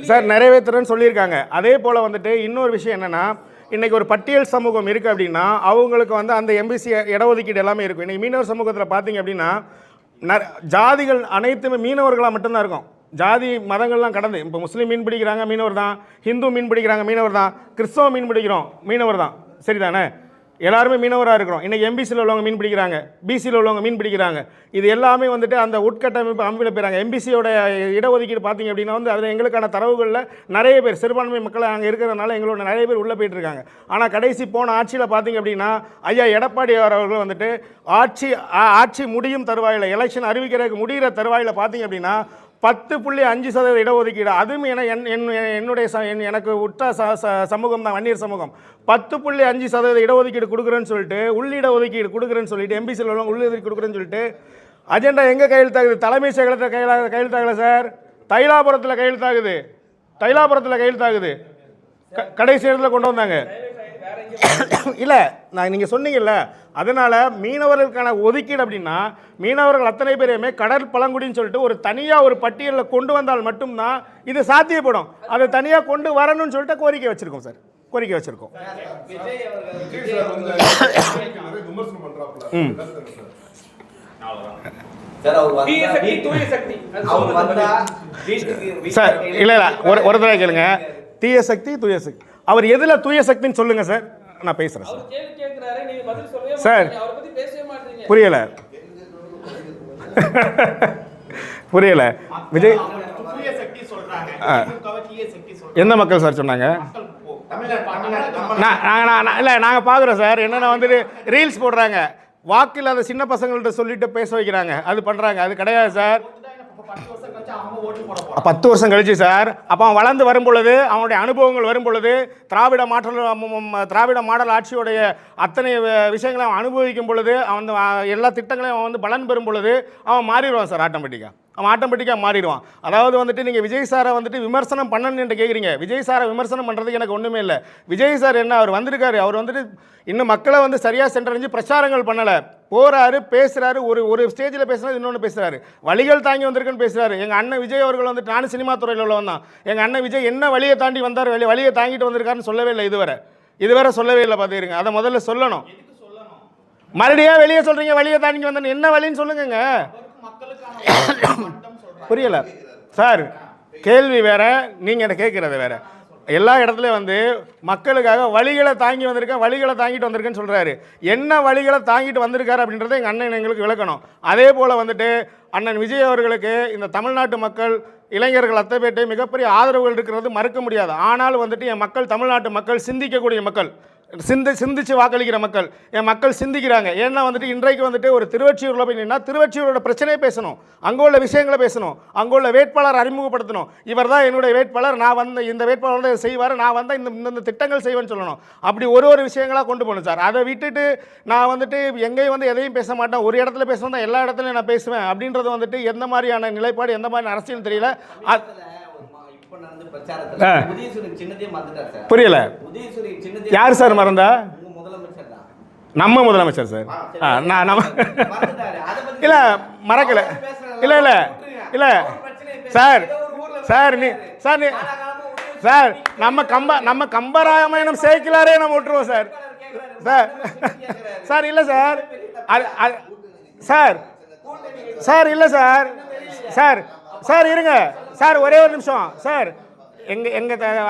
சார் நிறைவேற்றுறேன்னு சொல்லியிருக்காங்க. அதே போல் வந்துட்டு இன்னொரு விஷயம் என்னென்னா, இன்றைக்கி ஒரு பட்டியல் சமூகம் இருக்குது அப்படின்னா அவங்களுக்கு வந்து அந்த எம்பிசி இடஒதுக்கீடு எல்லாமே இருக்கும். இன்றைக்கி மீனவர் சமூகத்தில் பார்த்தீங்க அப்படின்னா ஜாதிகள் அனைத்துமே மீனவர்களாக மட்டும்தான் இருக்கும். ஜாதி மதங்கள்லாம் கடந்து இப்போ முஸ்லீம் மீன் பிடிக்கிறாங்க மீனவர் தான், ஹிந்து மீன் பிடிக்கிறாங்க மீனவர் தான், கிறிஸ்தவ மீன் பிடிக்கிறோம் மீனவர் தான். சரிதானே? எல்லாருமே மீனவராக இருக்கிறோம். இன்றைக்கி எம்பிசியில் உள்ளவங்க மீன் பிடிக்கிறாங்க, பிசியில் உள்ளவங்க மீன் பிடிக்கிறாங்க. இது எல்லாமே வந்துட்டு அந்த உட்கட்டமைப்பு அமைப்பில் போயிறாங்க. எம்பிசியோட இடஒதுக்கீடு பார்த்திங்க அப்படின்னா வந்து அதில் எங்களுக்கான தரவுகளில் நிறைய பேர் சிறுபான்மை மக்கள் அங்கே இருக்கிறதுனால எங்களோட நிறைய பேர் உள்ளே போயிட்டுருக்காங்க. ஆனால் கடைசி போன ஆட்சியில் பார்த்திங்க அப்படின்னா ஐயா எடப்பாடி அவர்கள் வந்துட்டு ஆட்சி முடியும் தருவாயில், எலெக்ஷன் அறிவிக்கிறதுக்கு முடிகிற தருவாயில் பார்த்திங்க அப்படின்னா 10.5% இடஒதுக்கீடு. அதுவும் என்னுடைய எனக்கு உற்ற சமூகம் தான் வன்னியர் சமூகம். 10.5% இடஒதுக்கீடு கொடுக்குறேன்னு சொல்லிட்டு, உள்ளிட ஒதுக்கீடு கொடுக்குறேன்னு சொல்லிட்டு, எம்பிசியில் உள்ளவங்க உள்ளிடஒதுக்கீடு கொடுக்குறேன்னு சொல்லிட்டு அஜெண்டா எங்கே கையெழுத்தாகுது? தலைமைச் செயலகத்தில் கையெழுத்தாகல சார். தைலாபுரத்தில் கையெழுத்தாகுது. கடைசி இடத்துல கொண்டு வந்தாங்க. இல்லை, நான் நீங்கள் சொன்னீங்கல்ல, அதனால் மீனவர்களுக்கான ஒதுக்கீடு அப்படின்னா மீனவர்கள் அத்தனை பேரையுமே கடல் பழங்குடின்னு சொல்லிட்டு ஒரு தனியாக ஒரு பட்டியலில் கொண்டு வந்தால் மட்டும்தான் இது சாத்தியப்படும். அதை தனியாக கொண்டு வரணும்னு சொல்லிட்டு கோரிக்கை வச்சுருக்கோம் சார். சார் இல்லை ஒரு தடவை கேளுங்க. தீய சக்தி தூய சக்தி, அவர் எதில் தூய சக்தின்னு சொல்லுங்கள் சார், நான் பேசுகிறேன் சார். புரியலை விஜய். எந்த மக்கள் சார் சொன்னாங்க? இல்லை, நாங்கள் பார்க்குறோம் சார். என்னென்ன வந்துட்டு ரீல்ஸ் போடுறாங்க, வாக்கு இல்லாத சின்ன பசங்கள்கிட்ட சொல்லிட்டு பேச வைக்கிறாங்க, அது பண்ணுறாங்க. அது கிடையாது சார். 10 வருஷம் கழிச்சு சார், அப்போ அவன் வளர்ந்து வரும் பொழுது, அவனுடைய அனுபவங்கள் வரும் பொழுது, திராவிட மாடல் ஆட்சியுடைய அத்தனை விஷயங்களை அவன் அனுபவிக்கும் பொழுது, அவன் எல்லா திட்டங்களையும் அவன் வந்து பலன் பெறும் பொழுது அவன் மாறிடுவான் சார். ஆட்டோமேட்டிக்காக மாறிடுவான். அதாவது வந்துட்டு நீங்கள் விஜய் சாரை வந்துட்டு விமர்சனம் பண்ணணுன்னு என்று கேட்குறீங்க. விஜய் சாரை விமர்சனம் பண்ணுறதுக்கு எனக்கு ஒன்றுமே இல்லை. விஜய் சார் என்ன, அவர் வந்திருக்காரு, அவர் வந்துட்டு இன்னும் மக்களை வந்து சரியாக சென்றடைஞ்சு பிரச்சாரங்கள் பண்ணலை. போகிறாரு, பேசுகிறாரு, ஒரு ஸ்டேஜில் பேசுகிறாரு, இன்னொன்று பேசுகிறாரு, வழிகள் தாங்கி வந்திருக்குன்னு பேசுகிறாரு. எங்கள் அண்ணன் விஜய் அவர்கள் வந்துட்டு, நானும் சினிமா துறையில் உள்ளவன் தான், எங்கள் அண்ணன் விஜய் என்ன வழியை தாண்டி வந்தார், வழியை தாங்கிட்டு வந்திருக்காருன்னு சொல்லவே இல்லை. இதுவரை சொல்லவே இல்லை. பார்த்துக்கிறீங்க, அதை முதல்ல சொல்லணும். மறுபடியும் வெளியே சொல்கிறீங்க வழியை தாண்டி வந்தேன், என்ன வழின்னு சொல்லுங்க. புரியலை சார், கேள்வி வேற, நீங்கள் என்ன கேட்குறது வேற. எல்லா இடத்துலையும் வந்து மக்களுக்காக வழிகளை தாங்கி வந்திருக்கேன், வழிகளை தாங்கிட்டு வந்திருக்கேன்னு சொல்கிறாரு. என்ன வழிகளை தாங்கிட்டு வந்திருக்காரு அப்படின்றத எங்கள் அண்ணன் எங்களுக்கு விளக்கணும். அதே போல் வந்துட்டு அண்ணன் விஜய் அவர்களுக்கு இந்த தமிழ்நாட்டு மக்கள் இளைஞர்கள் அத்தனை பேர்ட்டே மிகப்பெரிய ஆதரவுகள் இருக்கிறது மறுக்க முடியாது. ஆனால் வந்துட்டு என் மக்கள், தமிழ்நாட்டு மக்கள், சிந்திக்கக்கூடிய மக்கள், சிந்திச்சு வாக்களிக்கிற மக்கள், என் மக்கள் சிந்திக்கிறாங்க. ஏன்னா வந்துட்டு இன்றைக்கு வந்துட்டு ஒரு திருவொற்றியூரில் போய் நின்னா திருவொற்றியூரோட பிரச்சனையே பேசணும், அங்கே உள்ள விஷயங்களை பேசணும், அங்கே உள்ள வேட்பாளர் அறிமுகப்படுத்தணும். இவர் தான் என்னுடைய வேட்பாளர், நான் வந்து இந்த வேட்பாளர் தான் செய்வார், நான் வந்தால் இந்த திட்டங்கள் செய்வேன்னு சொல்லணும். அப்படி ஒரு விஷயங்களாக கொண்டு போகணும் சார். அதை விட்டுட்டு நான் வந்துட்டு எங்கேயும் வந்து எதையும் பேச மாட்டேன், ஒரு இடத்துல பேசணும் தான் எல்லா இடத்துலையும் நான் பேசுவேன் அப்படின்றது வந்துட்டு எந்த மாதிரியான நிலைப்பாடு, எந்த மாதிரி அரசியல் தெரியல.
இப்ப நடந்த பிரச்சாரத்துல உதயசூரியன் சின்னதே மறந்துட்டார் சார்.
புரியல.
உதயசூரியன் சின்னதே
யார் சார் மறந்தா?
உங்க முதலமைச்சர் தான்.
நம்ம முதலமைச்சர் சார். நான் நம்ம
மறந்துட்டாரு. அத பத்தி
இல்லை மறக்கலை. இல்லை இல்லை இல்லை சார் சார் நீ சார் நீ சார் நம்ம கம்பராமாயணம் சேர்க்கலாரே நம்ம விட்டுருவோம் சார். சார் சார் இல்லை சார் சார் சார் இல்லை சார் சார் சார் இருங்க சார் ஒரே ஒரு நிமிஷம் சார்.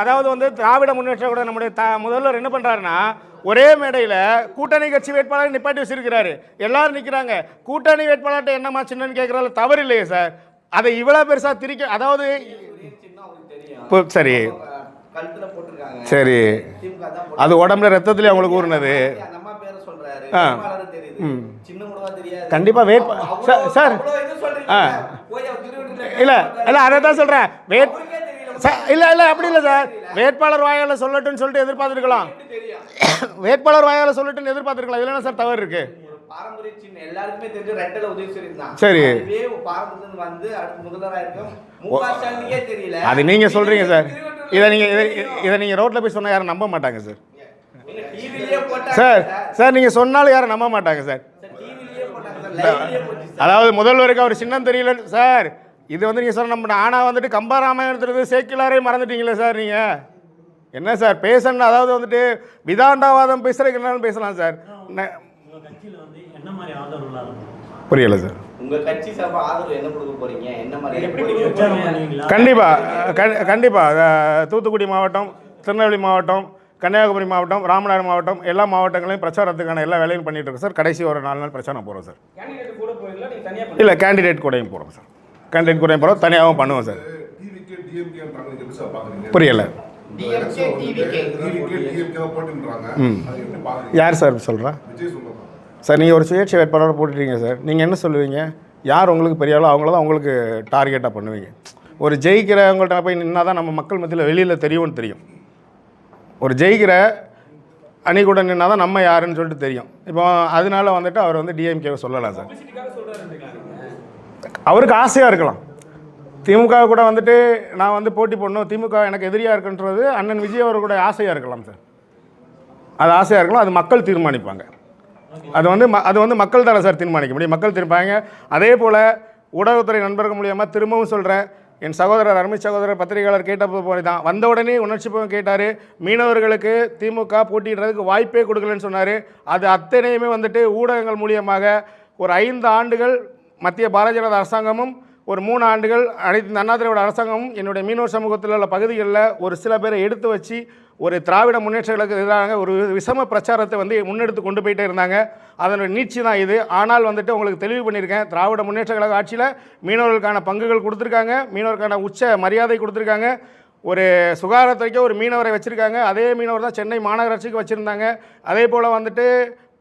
அதாவது வந்து திராவிட முன்னேற்ற கூட நம்முடைய முதல்வர் என்ன பண்ணுறாருன்னா ஒரே மேடையில் கூட்டணி கட்சி வேட்பாளர் நிப்பாட்டி வச்சிருக்கிறாரு. எல்லாரும் நிற்கிறாங்க. கூட்டணி வேட்பாளர்கிட்ட என்னம்மா சின்னன்னு கேட்குறாரு, தவறு இல்லையே சார். அதை இவ்வளோ பெருசாக திரிக்க, அதாவது சரி சரி அது உடம்புல ரத்தத்துலேயே அவங்களுக்கு ஊறினது. கண்டிப்பாக சார் இல்லை இல்லை அதை தான் சொல்கிறேன். இல்லை இல்லை அப்படி இல்லை சார். வேட்பாளர் வாயால் சொல்லட்டும்னு சொல்லிட்டு எதிர்பார்த்துருக்கலாம். வேட்பாளர் வாயால் சொல்லட்டும்னு எதிர்பார்த்துருக்கலாம். இதில் என்ன சார் தவறு இருக்கு?
எல்லாருக்குமே தெரிஞ்ச ரெட்டல உதயசூரியன் தான்.
சரி
பாரம்பரியத்துல வந்து அடுத்த முதல்வரா இருக்கும் முக ஸ்டாலினுக்கே தெரியல.
அது நீங்க சொல்றீங்க சார். இதை நீங்க ரோட்ல போய் சொன்னா யாரும் நம்ப மாட்டாங்க சார்.
டிவிலயே போட்டாங்க
சார். சார் நீங்க சொன்னாலும் யாரும் நம்ப மாட்டாங்க சார்.
டிவிலயே போட்டாங்க சார். லைவ்லயே போச்சு சார்.
அதாவது முதல்வருக்கு அவர் சின்னம் தெரியல சார். இது வந்து நீங்க சொன்ன நம்ம ஆனா வந்துட்டு கம்பராமாயணத்துறது சேக்கிலாரே மறந்துட்டீங்களே சார். நீங்க என்ன சார் பேசணும்? அதாவது வந்துட்டு விதாண்டாவாதம் பேசுறதுக்கு பேசலாம் சார். புரியல சார்.
உங்க கட்சி சார்பா ஆதரவு என்ன கொடுக்க போறீங்க? என்ன மாதிரி?
கண்டிப்பாக தூத்துக்குடி மாவட்டம், திருநெல்வேலி மாவட்டம், கன்னியாகுமரி மாவட்டம், ராமநாதபுரம் மாவட்டம் எல்லா மாவட்டங்களையும் பிரச்சாரத்துக்கான எல்லா வேலையும் பண்ணிட்டு இருக்கோம் சார். கடைசி ஒரு 4 நாள் பிரச்சாரம் போகிறோம் சார். இல்லை கேண்டிடேட் கூடயும் போகிறோம் சார். கேண்டிடேட் கூடயும் போகிறோம், தனியாகவும் பண்ணுவோம் சார். புரியல. யார் சார் சொல்கிறா சார்? நீங்கள் ஒரு சுயேட்சை வேட்பாளரை போட்டுட்டீங்க சார். நீங்கள் என்ன சொல்லுவீங்க? யார் உங்களுக்கு பெரியாளோ அவங்கள தான் உங்களுக்கு டார்கெட்டாக பண்ணுவீங்க. ஒரு ஜெயிக்கிறவங்கள்ட்ட போய் நின்னா தான் நம்ம மக்கள் மத்தியில் வெளியில் தெரியும்னு தெரியும். ஒரு ஜெயிக்கிற அணி கூட நின்னா தான் நம்ம யாருன்னு சொல்லிட்டு தெரியும். இப்போ அதனால வந்துட்டு அவர் வந்து டிஎம்கேவை சொல்லலாம் சார். அவருக்கு ஆசையாக இருக்கலாம். திமுக கூட வந்துட்டு நான் வந்து போட்டி போடணும், திமுக எனக்கு எதிரியாக இருக்குன்றது அண்ணன் விஜய் அவர் கூட ஆசையாக இருக்கலாம் சார். அது ஆசையாக இருக்கலாம். அது மக்கள் தீர்மானிப்பாங்க. அது வந்து மக்கள் தானே சார் தீர்மானிக்க முடியும். மக்கள் தீர்ப்பாங்க. அதே போல் ஊடகத்துறை நண்பர்கள் மூலியமாக திரும்பவும் சொல்கிறேன், என் சகோதரர் அருமை சகோதரர் பத்திரிகையாளர் கேட்ட போது தான் வந்த உடனே உணர்ச்சி போக கேட்டார். மீனவர்களுக்கு திமுக போட்டியிடுறதுக்கு வாய்ப்பே கொடுக்கலன்னு சொன்னார். அது அத்தனையுமே வந்துட்டு ஊடகங்கள் மூலியமாக ஒரு 5 ஆண்டுகள் மத்திய பாரதிய ஜனதா அரசாங்கமும் ஒரு 3 ஆண்டுகள் அனைத்து அண்ணா திராவிட அரசாங்கமும் என்னுடைய மீனவர் சமூகத்தில் உள்ள பகுதிகளில் ஒரு சில பேரை எடுத்து வச்சு ஒரு திராவிட முன்னேற்றங்களுக்கு எதிராக ஒரு விஷம பிரச்சாரத்தை வந்து முன்னெடுத்து கொண்டு போயிட்டே இருந்தாங்க. அதனுடைய நீட்சி தான் இது. ஆனால் வந்துட்டு உங்களுக்கு தெளிவு பண்ணியிருக்கேன். திராவிட முன்னேற்ற கழக ஆட்சியில் மீனவர்களுக்கான பங்குகள் கொடுத்துருக்காங்க, மீனவருக்கான உச்ச மரியாதை கொடுத்துருக்காங்க. ஒரு சுகாதாரத்துறைக்கு ஒரு மீனவரை வச்சுருக்காங்க. அதே மீனவர் தான் சென்னை மாநகராட்சிக்கு வச்சுருந்தாங்க. அதே போல் வந்துட்டு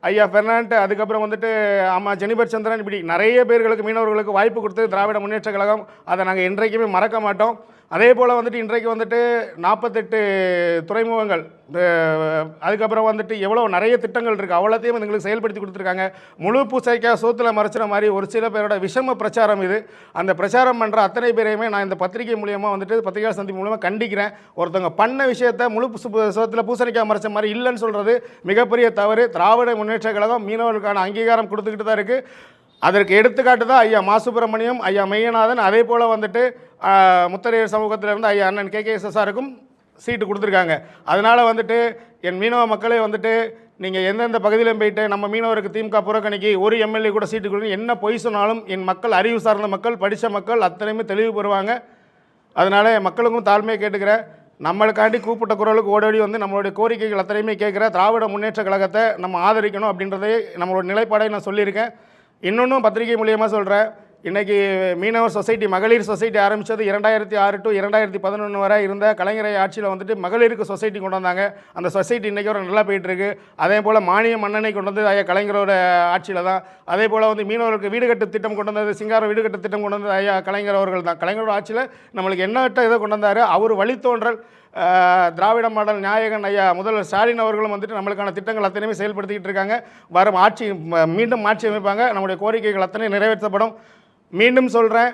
ஐயா பெர்னாண்ட், அதுக்கப்புறம் வந்துட்டு அம்மா ஜெனிபர் சந்திரன், இப்படி நிறைய பேர்களுக்கு மீனவர்களுக்கு வாய்ப்பு கொடுத்து திராவிட முன்னேற்ற கழகம். அதை நாங்கள் என்றைக்குமே மறக்க மாட்டோம். அதே போல் வந்துட்டு இன்றைக்கு வந்துட்டு 48 துறைமுகங்கள், அதுக்கப்புறம் வந்துட்டு எவ்வளோ நிறைய திட்டங்கள் இருக்குது, அவ்வளோத்தையும் எங்களுக்கு செயல்படுத்தி கொடுத்துருக்காங்க. முழு பூசைக்காக சோத்தில் மறைச்சிற மாதிரி ஒரு சில பேரோட விஷம பிரச்சாரம் இது. அந்த பிரச்சாரம் பண்ணுற அத்தனை பேரையுமே நான் இந்த பத்திரிகை மூலியமாக வந்துட்டு பத்திரிகை சந்தி மூலமாக கண்டிக்கிறேன். ஒருத்தவங்க பண்ண விஷயத்தை முழு சோத்தில் பூசணிக்காய் மறைச்ச மாதிரி இல்லைன்னு சொல்கிறது மிகப்பெரிய தவறு. திராவிட முன்னேற்ற கழகம் மீனவர்களுக்கான அங்கீகாரம் கொடுத்துக்கிட்டு தான் இருக்குது. அதற்கு எடுத்துக்காட்டு தான் ஐயா மா சுப்பிரமணியம், ஐயா மெய்யநாதன், அதே போல் வந்துட்டு முத்தரையர் சமூகத்திலிருந்து ஐயா அண்ணன் KKSSRக்கும் சீட்டு கொடுத்துருக்காங்க. அதனால் வந்துட்டு என் மீனவ மக்களே வந்துட்டு நீங்கள் எந்தெந்த பகுதியிலும் போயிட்டு நம்ம மீனவருக்கு திமுக புறக்கணிக்கு ஒரு எம்எல்ஏ கூட சீட்டு கொடுங்க, என்ன பொய் சொன்னாலும் என் மக்கள் அறிவு சார்ந்த மக்கள், படித்த மக்கள் அத்தனையுமே தெளிவு பெறுவாங்க. அதனால் மக்களுக்கும் தாழ்மையை கேட்டுக்கிறேன். நம்மளுக்காண்டி கூப்பிட்ட குரலுக்கு ஓடோடி வந்து நம்மளுடைய கோரிக்கைகள் அத்தனையுமே கேட்குற திராவிட முன்னேற்ற கழகத்தை நம்ம ஆதரிக்கணும் அப்படின்றதே நம்மளோட நிலைப்பாடை நான் சொல்லியிருக்கேன். இன்னொன்றும் பத்திரிகை மூலியமாக சொல்கிறேன். இன்றைக்கி மீனவர் சொசைட்டி, மகளிர் சொசைட்டி ஆரம்பித்தது 2006 to 2011 வரை இருந்த கலைஞரை ஆட்சியில் வந்துட்டு மகளிருக்கு சொசைட்டி கொண்டு வந்தாங்க. அந்த சொசைட்டி இன்றைக்கி ஒரு நல்லா போயிட்டுருக்கு. அதே போல் மானிய மன்னனை கொண்டு வந்து ஐயா கலைஞரோட ஆட்சியில் தான். அதே போல் வந்து மீனவர்களுக்கு வீடு கட்டு திட்டம் கொண்டு வந்தது, சிங்கார வீடு கட்டு திட்டம் கொண்டு வந்தது ஐயா கலைஞர் அவர்கள் தான். கலைஞரோட ஆட்சியில் நம்மளுக்கு என்னட்ட இதை கொண்டு வந்தார். அவர் வழித்தோன்றல் திராவிட மாடல் நாயகன் ஐயா முதல்வர் ஸ்டாலின் அவர்களும் வந்துட்டு நம்மளுக்கான திட்டங்கள் அத்தனையுமே செயல்படுத்திக்கிட்டு இருக்காங்க. வரும் ஆட்சி மீண்டும் ஆட்சி அமைப்பாங்க. நம்முடைய கோரிக்கைகள் அத்தனை நிறைவேற்றப்படும். மீண்டும் சொல்கிறேன்,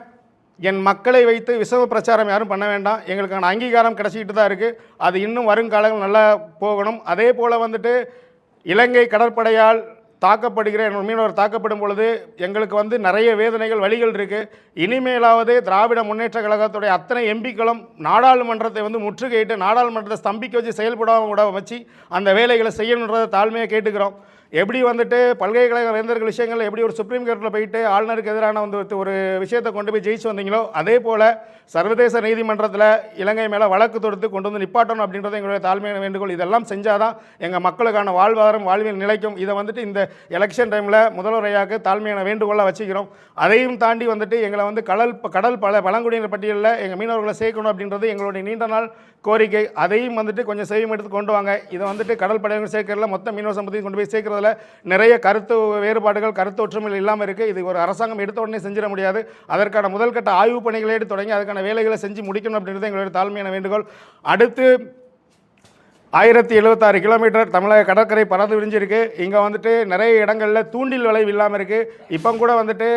என் மக்களை வைத்து விஷம பிரச்சாரம் யாரும் பண்ண வேண்டாம். எங்களுக்கான அங்கீகாரம் கிடச்சிக்கிட்டு தான் இருக்குது. அது இன்னும் வருங்காலங்கள் நல்லா போகணும். அதே போல் வந்துட்டு இலங்கை கடற்படையால் தாக்கப்படுகிற என்னோட மீனவர் தாக்கப்படும் பொழுது எங்களுக்கு வந்து நிறைய வேதனைகள் வழிகள் இருக்குது. இனிமேலாவது திராவிட முன்னேற்ற கழகத்துடைய அத்தனை எம்பிக்களும் நாடாளுமன்றத்தை வந்து முற்றுகையிட்டு நாடாளுமன்றத்தை ஸ்தம்பிக்க வச்சு செயல்படாமல் கூட வச்சு அந்த வேலைகளை செய்யணுன்றதை தாழ்மையாக கேட்டுக்கிறோம். எப்படி வந்துட்டு பல்கலைக்கழக வேந்தர்கள் விஷயங்கள் எப்படி ஒரு சுப்ரீம் கோர்ட்டில் போயிட்டு ஆளுநருக்கு எதிரான வந்து ஒரு விஷயத்தை கொண்டு போய் ஜெயிச்சு வந்தீங்களோ அதே போல் சர்வதேச நீதிமன்றத்தில் இலங்கை மேலே வழக்கு தொடுத்து கொண்டு வந்து நிப்பாட்டணும் அப்படின்றது எங்களுடைய தாழ்மையான வேண்டுகோள். இதெல்லாம் செஞ்சால் தான் எங்கள் மக்களுக்கான வாழ்வாதாரம் வாழ்வியல் நிலைக்கும். இதை வந்துட்டு இந்த எலெக்ஷன் டைமில் முதல்வரையாக்கு தாழ்மையான வேண்டுகோளாக வச்சுக்கிறோம். அதையும் தாண்டி வந்துட்டு எங்களை வந்து கடல் பழங்குடியினர் பட்டியலில் எங்கள் மீனவர்களை சேர்க்கணும் அப்படின்றது எங்களுடைய நீண்ட நாள் கோரிக்கை. அதையும் வந்துட்டு கொஞ்சம் செய்யும் எடுத்து கொண்டு வாங்க. இதை வந்துட்டு கடல் படையினர் சேர்க்கறதுல மொத்த மீனவ சமூகத்தையும் கொண்டு போய் சேர்க்கறதுல நிறைய கருத்து வேறுபாடுகள் கருத்து ஒற்றுமைகள் இல்லாமல் இருக்குது. இது ஒரு அரசாங்கம் எடுத்த உடனே செஞ்சிட முடியாது. அதற்கான முதல் கட்ட ஆய்வு பணிகளை எடுத்து தொடங்கி அதுக்கான வேலைகளை செஞ்சு முடிக்கணும் அப்படின்றது எங்களுடைய தாழ்மையான வேண்டுகோள். அடுத்து 1076 கிலோமீட்டர் தமிழக கடற்கரை பறந்து விரிஞ்சிருக்கு. இங்கே வந்துட்டு நிறைய இடங்களில் தூண்டில் விளைவு இல்லாமல் இருக்குது. இப்போ கூட வந்துட்டு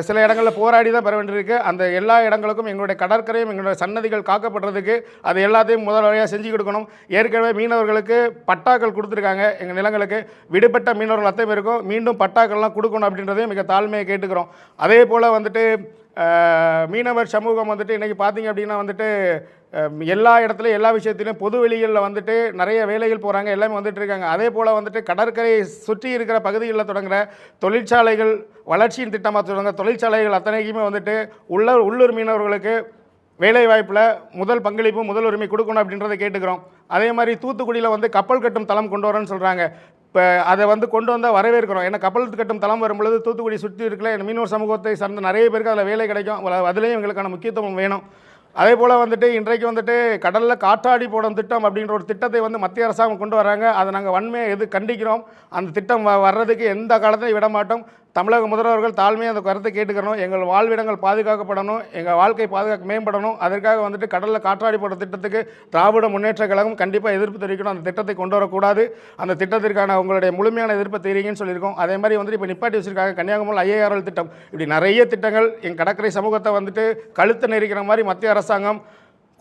சில இடங்களில் போராடி தான் பெற வேண்டியிருக்கு. அந்த எல்லா இடங்களுக்கும் எங்களுடைய கடற்கரையும் எங்களுடைய சன்னதிகள் காக்கப்படுறதுக்கு அது எல்லாத்தையும் முதல் வழியாக செஞ்சு கொடுக்கணும். ஏற்கனவே மீனவர்களுக்கு பட்டாக்கள் கொடுத்துருக்காங்க. எங்கள் நிலங்களுக்கு விடுபட்ட மீனவர்கள் அத்தனை பேருக்கும் மீண்டும் பட்டாக்கள்லாம் கொடுக்கணும் அப்படின்றதையும் மிக தாழ்மையை கேட்டுக்கிறோம். அதே போல் வந்துட்டு மீனவர் சமூகம் வந்துட்டு இன்றைக்கி பார்த்திங்க அப்படின்னா வந்துட்டு எல்லா இடத்துலையும் எல்லா விஷயத்திலையும் பொது வெளிகளில் வந்துட்டு நிறைய வேலைகள் போகிறாங்க, எல்லாமே வந்துட்டு இருக்காங்க. அதே போல் வந்துட்டு கடற்கரையை சுற்றி இருக்கிற பகுதிகளில் தொடங்குகிற தொழிற்சாலைகள் வளர்ச்சியின் திட்டமாக தொடங்குற தொழிற்சாலைகள் அத்தனைக்குமே வந்துட்டு உள்ளூர் மீனவர்களுக்கு வேலைவாய்ப்பில் முதல் பங்களிப்பு முதல் உரிமை கொடுக்கணும் அப்படின்றத கேட்டுக்கிறோம். அதே மாதிரி தூத்துக்குடியில் வந்து கப்பல் கட்டும் தளம் கொண்டு வரேன்னு சொல்கிறாங்க. இப்போ அதை வந்து கொண்டு வந்தால் வரவேற்கிறோம். ஏன்னா கப்பல் கட்டும் தளம் வரும்பொழுது தூத்துக்குடி சுற்றி இருக்கிற மீனவர் சமூகத்தை சார்ந்த நிறைய பேருக்கு அதில் வேலை கிடைக்கும். அதுலேயும் எங்களுக்கான முக்கியத்துவம் வேணும். அதே போல் வந்துட்டு இன்றைக்கு வந்துட்டு கடலில் காற்றாடி போடும் திட்டம் அப்படின்ற ஒரு திட்டத்தை வந்து மத்திய அரசாங்கம் கொண்டு வராங்க. அதை நாங்கள் வன்மையை கண்டிக்கிறோம். அந்த திட்டம் வர்றதுக்கு எந்த காலத்தையும் விட மாட்டோம். தமிழக முதல்வர்கள் தாழ்மையாக அந்த கருத்தை கேட்டுக்கிறோம். எங்கள் வாழ்விடங்கள் பாதுகாக்கப்படணும், எங்கள் வாழ்க்கை மேம்படணும். அதற்காக வந்துட்டு கடலில் காற்றாடி போடுற திட்டத்துக்கு திராவிட முன்னேற்ற கழகம் கண்டிப்பாக எதிர்ப்பு தெரிவிக்கணும். அந்த திட்டத்தை கொண்டு வரக்கூடாது. அந்த திட்டத்திற்கான உங்களுடைய முழுமையான எதிர்ப்பை தெரியுங்கன்னு சொல்லியிருக்கோம். அதே மாதிரி வந்துட்டு இப்போ நிப்பாட்டி வச்சுருக்காங்க கன்னியாகுமரி IIRL திட்டம். இப்படி நிறைய திட்டங்கள் எங்கள் கடற்கரை சமூகத்தை வந்துட்டு கழுத்து நெரிக்கிற மாதிரி மத்திய அரசாங்கம்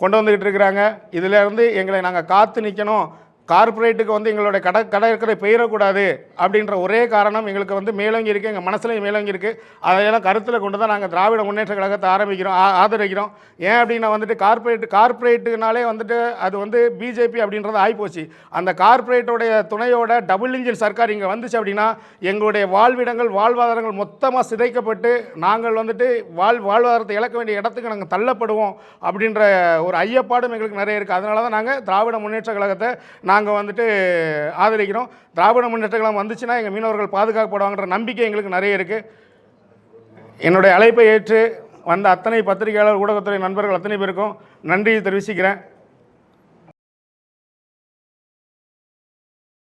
கொண்டு வந்துக்கிட்டு இருக்கிறாங்க. இதில் இருந்து எங்களை நாங்கள் காத்து நிற்கணும். கார்ப்பரேட்டுக்கு வந்து எங்களுடைய கடற்கரை பெயரக்கூடாது அப்படின்ற ஒரே காரணம் எங்களுக்கு வந்து மேலோங்கி இருக்குது, எங்கள் மனசுலையும் மேலோங்கி இருக்குது. அதையெல்லாம் கருத்தில் கொண்டு தான் நாங்கள் திராவிட முன்னேற்ற கழகத்தை ஆதரிக்கிறோம். ஏன் அப்படின்னா வந்துட்டு கார்ப்பரேட்டுனாலே வந்துட்டு அது வந்து பிஜேபி அப்படின்றது ஆகிப்போச்சு. அந்த கார்ப்பரேட்டோடைய துணையோட டபுள் இன்ஜின் சர்க்கார் இங்கே வந்துச்சு அப்படின்னா எங்களுடைய வாழ்விடங்கள் வாழ்வாதாரங்கள் மொத்தமாக சிதைக்கப்பட்டு நாங்கள் வந்துட்டு வாழ்வாதாரத்தை இழக்க வேண்டிய இடத்துக்கு நாங்கள் தள்ளப்படுவோம் அப்படின்ற ஒரு ஐயப்பாடும் எங்களுக்கு நிறைய இருக்குது. அதனால தான் நாங்கள் திராவிட முன்னேற்ற கழகத்தை நாங்கள் வந்துட்டு ஆதரிக்கிறோம். திராவிட முன்னேற்ற கழகம் வந்துச்சுன்னா எங்கள் மீனவர்கள் பாதுகாக்கப்படுவாங்கன்ற நம்பிக்கை எங்களுக்கு நிறைய இருக்குது. என்னுடைய அழைப்பை ஏற்று வந்த அத்தனை பத்திரிகையாளர் ஊடகத்துறை நண்பர்கள் அத்தனை பேருக்கும் நன்றி தெரிவிச்சுக்கிறேன்.